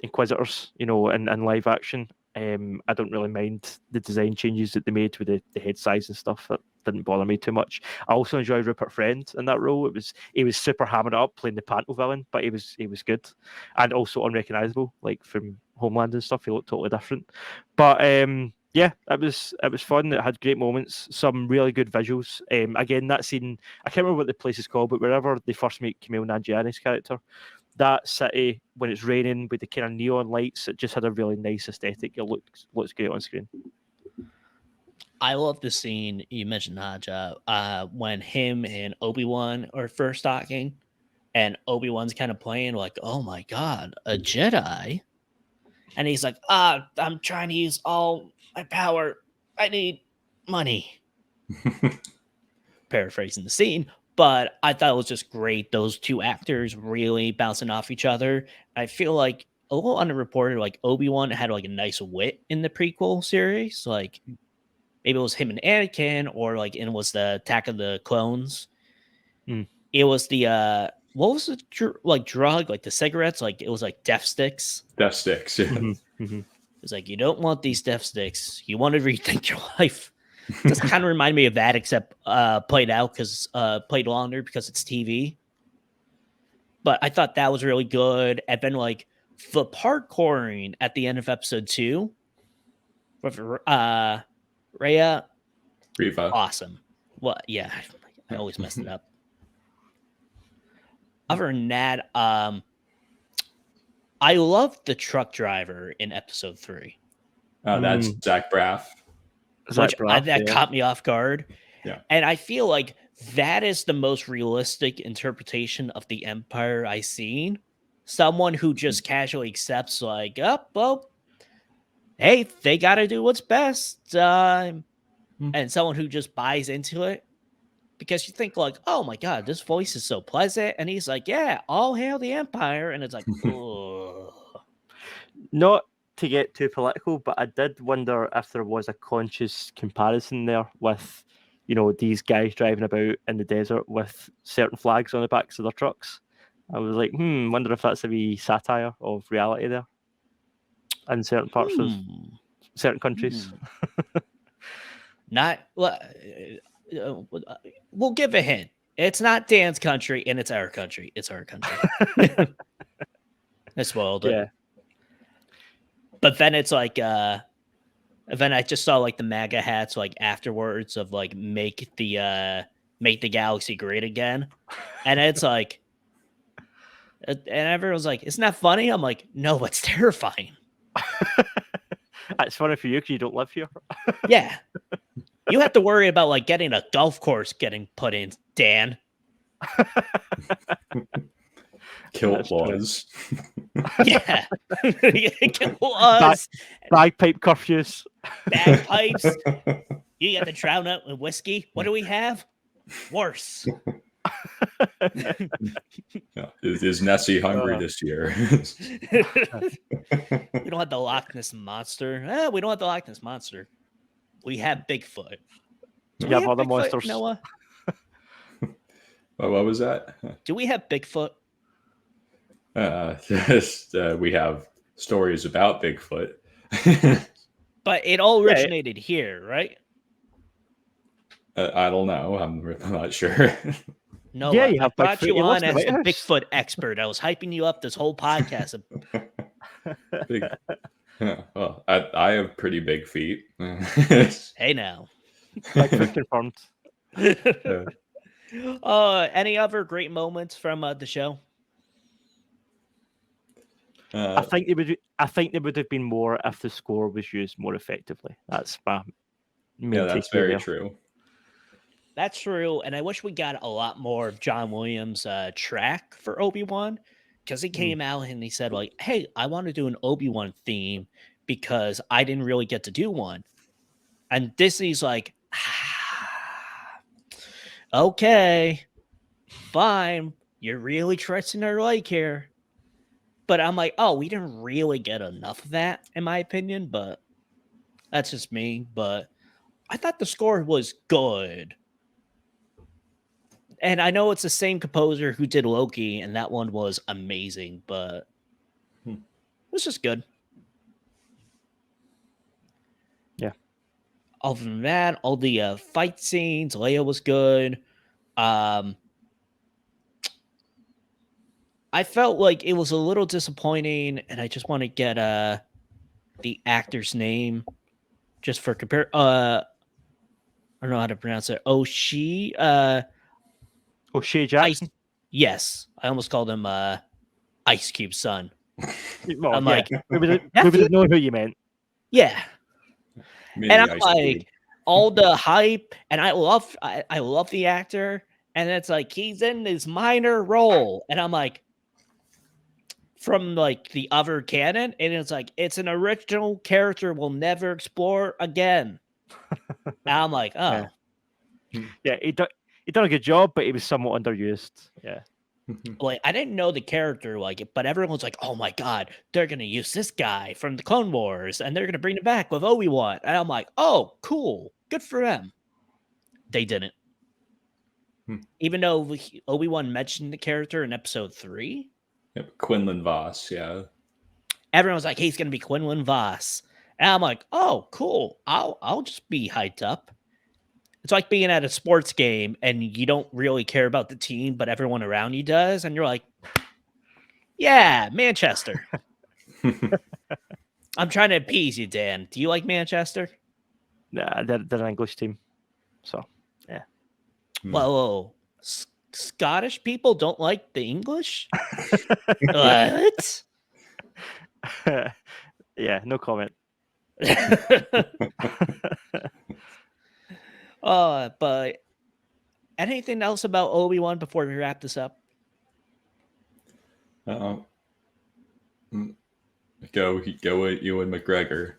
Inquisitors, in live action. I don't really mind the design changes that they made with the head size and stuff. That didn't bother me too much. I also enjoyed Rupert Friend in that role. He was super hammered up playing the Panto villain, but he was good, and also unrecognizable, like from Homeland and stuff. He looked totally different. But yeah, it was fun. It had great moments, some really good visuals. Again, that scene, I can't remember what the place is called, but wherever they first meet Kumail Nanjiani's character, that city when it's raining with the kind of neon lights, it just had a really nice aesthetic. It looks great on screen. I love the scene you mentioned, Haja, when him and Obi-Wan are first talking, and Obi-Wan's kind of playing like, oh my god, a Jedi. And he's like, I'm trying to use all my power. I need money. Paraphrasing the scene. But I thought it was just great. Those two actors really bouncing off each other. I feel like a little underreported, like Obi-Wan had like a nice wit in the prequel series. Like maybe it was him and Anakin, or like it was the Attack of the Clones. It was the what was the drug, like the cigarettes, like it was like death sticks. Death sticks. Yeah. It's like, you don't want these death sticks. You want to rethink your life. This kind of reminded me of that, except played longer because it's TV. But I thought that was really good. And then like the parkouring at the end of episode 2 with Reva, awesome. Well, yeah, I always messed it up. Other than that, I love the truck driver in episode 3. That's Zach Braff. That caught me off guard. Yeah. And I feel like that is the most realistic interpretation of the Empire I've seen. Someone who just casually accepts, like, oh, well, hey, they got to do what's best. And someone who just buys into it. Because you think, like, oh my God, this voice is so pleasant. And he's like, yeah, all hail the Empire. And it's like, ugh. Not to get too political, but I did wonder if there was a conscious comparison there with, these guys driving about in the desert with certain flags on the backs of their trucks. I was like, wonder if that's a wee satire of reality there in certain parts of certain countries. Not, we'll give a hint. It's not Dan's country, and it's our country. It's our country. I spoiled it. Yeah. But then it's like, then I just saw like the MAGA hats like afterwards of like make the galaxy great again, and it's like, and everyone's like, "Isn't that funny?" I'm like, "No, it's terrifying." It's funny for you because you don't live here. Yeah, you have to worry about like getting a golf course getting put in, Dan. Kilt laws. Yeah. Kilt laws. Bagpipe curfews. Bagpipes. You got to drown out with whiskey. What do we have? Worse. Yeah. Is Nessie hungry this year? We don't have the Loch Ness Monster. We don't have the Loch Ness Monster. We have Bigfoot. Do we have other monsters? Noah? What was that? Do we have Bigfoot? We have stories about Bigfoot. But it all originated here, right? I don't know. I'm not sure. No, yeah, you have brought you on as the Bigfoot expert. I was hyping you up this whole podcast. Well, I have pretty big feet. Hey now. Bigfoot confirmed. Any other great moments from the show? I think there would have been more if the score was used more effectively. That's my main that's very true. That's true, and I wish we got a lot more of John Williams' track for Obi-Wan, because he came out and he said, like, hey, I want to do an Obi-Wan theme because I didn't really get to do one. And Disney's like, okay, fine, you're really trusting our like here. But I'm like, oh, we didn't really get enough of that, in my opinion, but that's just me. But I thought the score was good. And I know it's the same composer who did Loki, and that one was amazing, but it was just good. Yeah. Other than that, all the fight scenes, Leia was good. I felt like it was a little disappointing, and I just want to get the actor's name just for compare. I don't know how to pronounce it. O'Shea Jackson. Yes, I almost called him Ice Cube's son. Well, I'm like, we would have known who you meant. Yeah, Maybe and I'm Ice like, Cube. all the hype, and I love the actor, and it's like he's in this minor role, and I'm like, from like the other canon, and it's like it's an original character we'll never explore again. And I'm like, oh, yeah, he done a good job, but he was somewhat underused. Yeah. Like I didn't know the character like it, but everyone's like, "Oh my god, they're gonna use this guy from the Clone Wars, and they're gonna bring him back with Obi-Wan." And I'm like, "Oh, cool, good for them." They didn't. Even though Obi-Wan mentioned the character in episode 3, Yep. Quinlan Voss, yeah. everyone was like, hey, he's going to be Quinlan Voss. And I'm like, oh, cool. I'll just be hyped up. It's like being at a sports game and you don't really care about the team, but everyone around you does. And you're like, yeah, Manchester. I'm trying to appease you, Dan. Do you like Manchester? Nah, they're an English team. So, yeah. Whoa. Scottish people don't like the English? What? Yeah, no comment. But anything else about Obi-Wan before we wrap this up? Go with Ewan McGregor.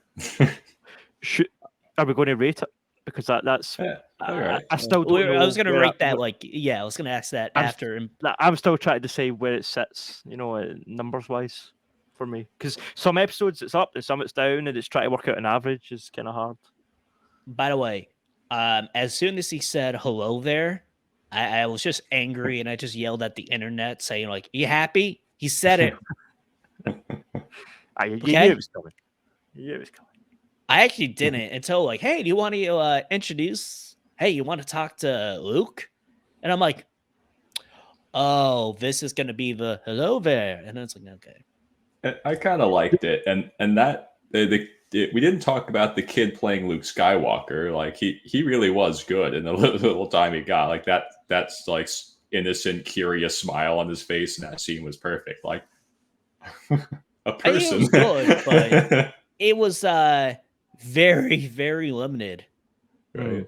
Are we going to rate it? Because that's Yeah, all right. I still don't know. I was going to where rate that I was going to ask that after. I'm still trying to say where it sits, numbers wise for me. Because some episodes it's up and some it's down, and it's trying to work out an average is kind of hard. By the way, as soon as he said hello there, I was just angry and I just yelled at the internet saying, like, you happy? He said it. You knew it was coming. You knew it was coming. I actually didn't until like, hey, do you want to introduce? Hey, you want to talk to Luke? And I'm like, oh, this is going to be the hello there. And then it's like, okay. I kind of liked it. And that we didn't talk about the kid playing Luke Skywalker. Like he really was good in the little time he got. Like that's like innocent, curious smile on his face, and that scene was perfect. Like a person. It was good, but it was very, very limited. Right.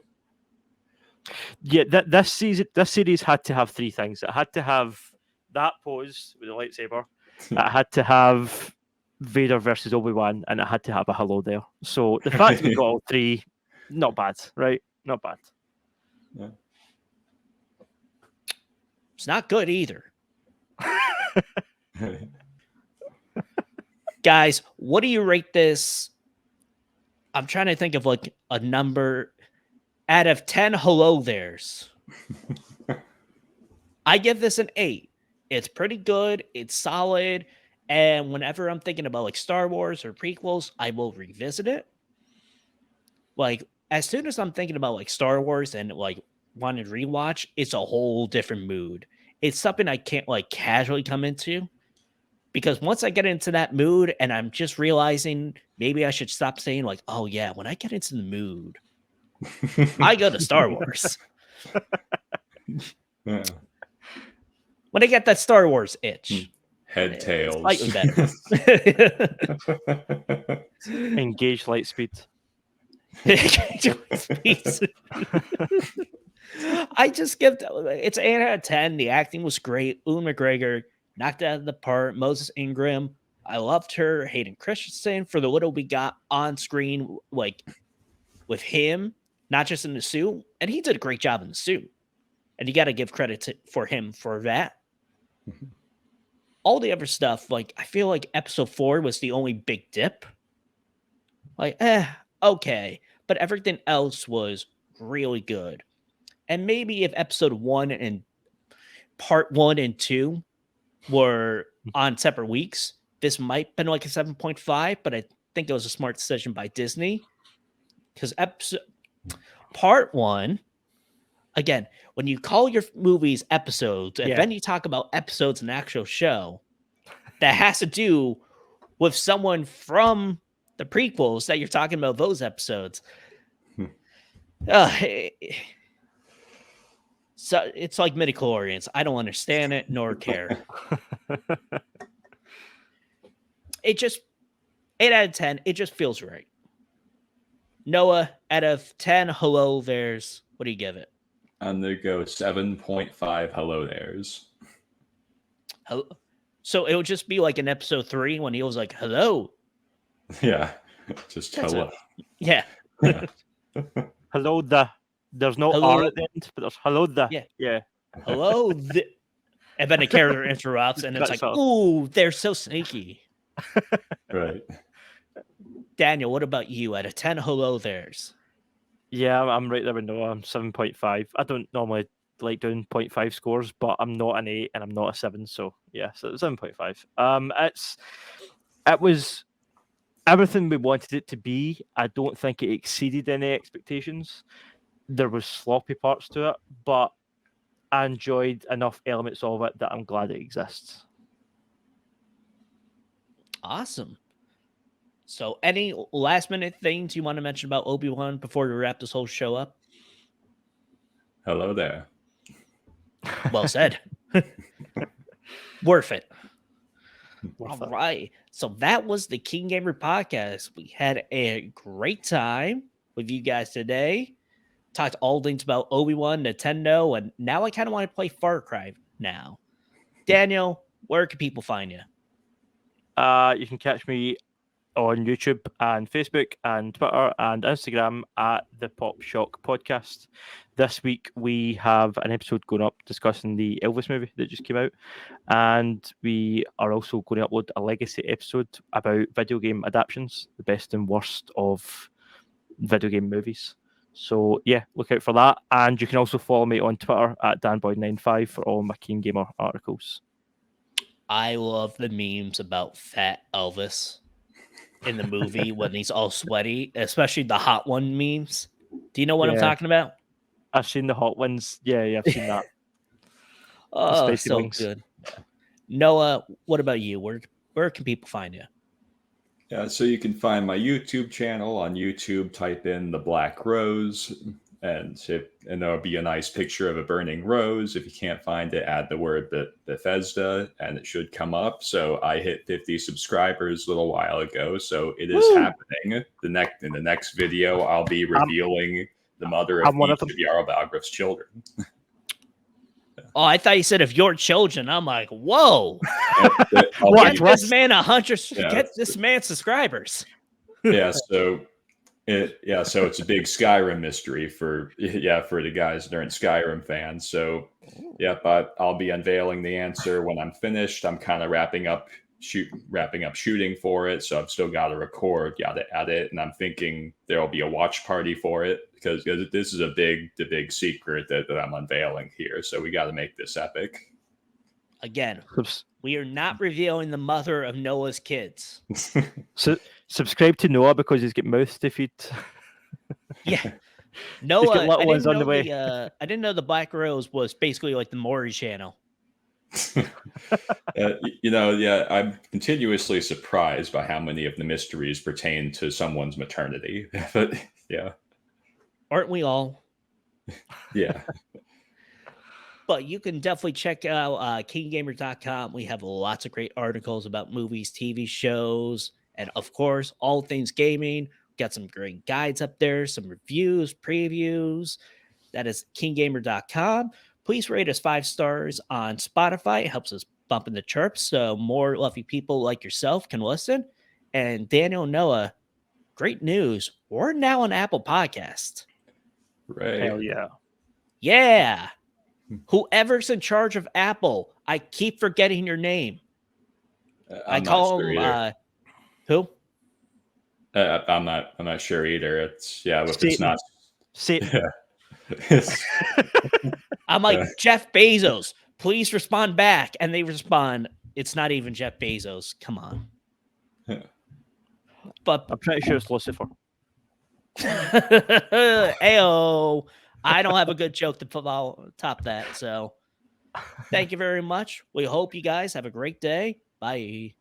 Yeah, this series had to have three things. It had to have that pose with the lightsaber. It had to have Vader versus Obi-Wan, and it had to have a hello there. So the fact we got all three, not bad, right? Not bad. Yeah. It's not good either. Guys, what do you rate this? I'm trying to think of like a number out of 10 hello there's. I give this an 8. It's pretty good. It's solid. And whenever I'm thinking about like Star Wars or prequels, I will revisit it. Like as soon as I'm thinking about like Star Wars and like wanting to rewatch, it's a whole different mood. It's something I can't like casually come into. Because once I get into that mood and I'm just realizing maybe I should stop saying like, oh yeah, when I get into the mood, I go to Star Wars. Yeah. When I get that Star Wars itch. Head tails. Slightly better. Engage light speed. I just give it's 8 out of 10. The acting was great. Ewan McGregor knocked it out of the park. Moses Ingram, I loved her. Hayden Christensen, for the little we got on screen, like with him, not just in the suit, and he did a great job in the suit. And you got to give credit for him for that. All the other stuff, like I feel like episode 4 was the only big dip. Like, okay, but everything else was really good. And maybe if episode 1 and part 1 and 2 were on separate weeks, this might have been like a 7.5, but I think it was a smart decision by Disney. Because part 1, again, when you call your movies episodes, and then you talk about episodes in the actual show, that has to do with someone from the prequels that you're talking about those episodes. So it's like midichlorians. I don't understand it nor care. It just 8 out of 10. It just feels right. Noah, out of 10 hello there's, what do you give it? I'm gonna go 7.5 hello there's. Hello. So it would just be like in episode 3 when he was like, hello. Yeah. Just That's hello. Yeah. Hello the. There's no Hello. R at the end, but there's hello the. Yeah. Hello. And then the character interrupts and it's like, ooh, they're so sneaky. Right. Daniel, what about you? Out of 10 hello there's. Yeah, I'm right there with Noah. I'm 7.5. I don't normally like doing 0.5 scores, but I'm not an 8 and I'm not a 7, so yeah, so 7.5. It was everything we wanted it to be. I don't think it exceeded any expectations. There was sloppy parts to it, but I enjoyed enough elements of it that I'm glad it exists. Awesome. So, any last minute things you want to mention about Obi-Wan before we wrap this whole show up? Hello there. Well said. Worth it. Worth All it. right. So that was the KeenGamer Podcast. We had a great time with you guys today. Talked all things about Obi-Wan, Nintendo, and now I kind of want to play Far Cry now. Daniel, where can people find you? You can catch me on YouTube and Facebook and Twitter and Instagram at the Pop Shock Podcast. This week we have an episode going up discussing the Elvis movie that just came out, and we are also going to upload a legacy episode about video game adaptations, the best and worst of video game movies. So yeah, look out for that, and you can also follow me on Twitter at danboy95 for all my KeenGamer articles. I love the memes about Fat Elvis in the movie when he's all sweaty, especially the hot one memes. Do you know what I'm talking about? I've seen the hot ones. Yeah, I've seen that. Oh, spicy so wings. good. Noah, what about you? Where can people find you? Yeah, so you can find my YouTube channel on YouTube. Type in The Black Rose, and there'll be a nice picture of a burning rose. If you can't find it, add the word Bethesda, and it should come up. So I hit 50 subscribers a little while ago, so it is happening. In the next video, I'll be revealing the mother of each of Jarl Balgruuf's children. Oh, I thought you said of your children. I'm like, whoa! What? Get this man 100. Get this man subscribers. Yeah, so it's a big Skyrim mystery for the guys that aren't Skyrim fans. So but I'll be unveiling the answer when I'm finished. I'm kind of wrapping up shooting for it, so I've still got to record, got to edit, and I'm thinking there'll be a watch party for it because this is the big secret that I'm unveiling here. So we got to make this epic. Again, we are not revealing the mother of Noah's kids. So subscribe to Noah because he's got mouths to feed. Yeah, Noah. Little ones on the way. I didn't know the Black Rose was basically like the Maury channel. I'm continuously surprised by how many of the mysteries pertain to someone's maternity. But yeah, aren't we all? Yeah. But you can definitely check out KeenGamer.com. We have lots of great articles about movies, TV shows, and of course, all things gaming. We've got some great guides up there, some reviews, previews. That is KeenGamer.com. Please rate us 5 stars on Spotify. It helps us bump in the charts so more lovely people like yourself can listen. And Daniel and Noah, great news. We're now on Apple Podcast. Right. Hell yeah. Yeah. Whoever's in charge of Apple, I keep forgetting your name. I call him who? I'm not sure either. It's it's not. Satan. I'm like, Jeff Bezos, please respond back. And they respond, it's not even Jeff Bezos. Come on. But I'm pretty sure it's Lucifer. Ayo. I don't have a good joke to top that. So thank you very much. We hope you guys have a great day. Bye.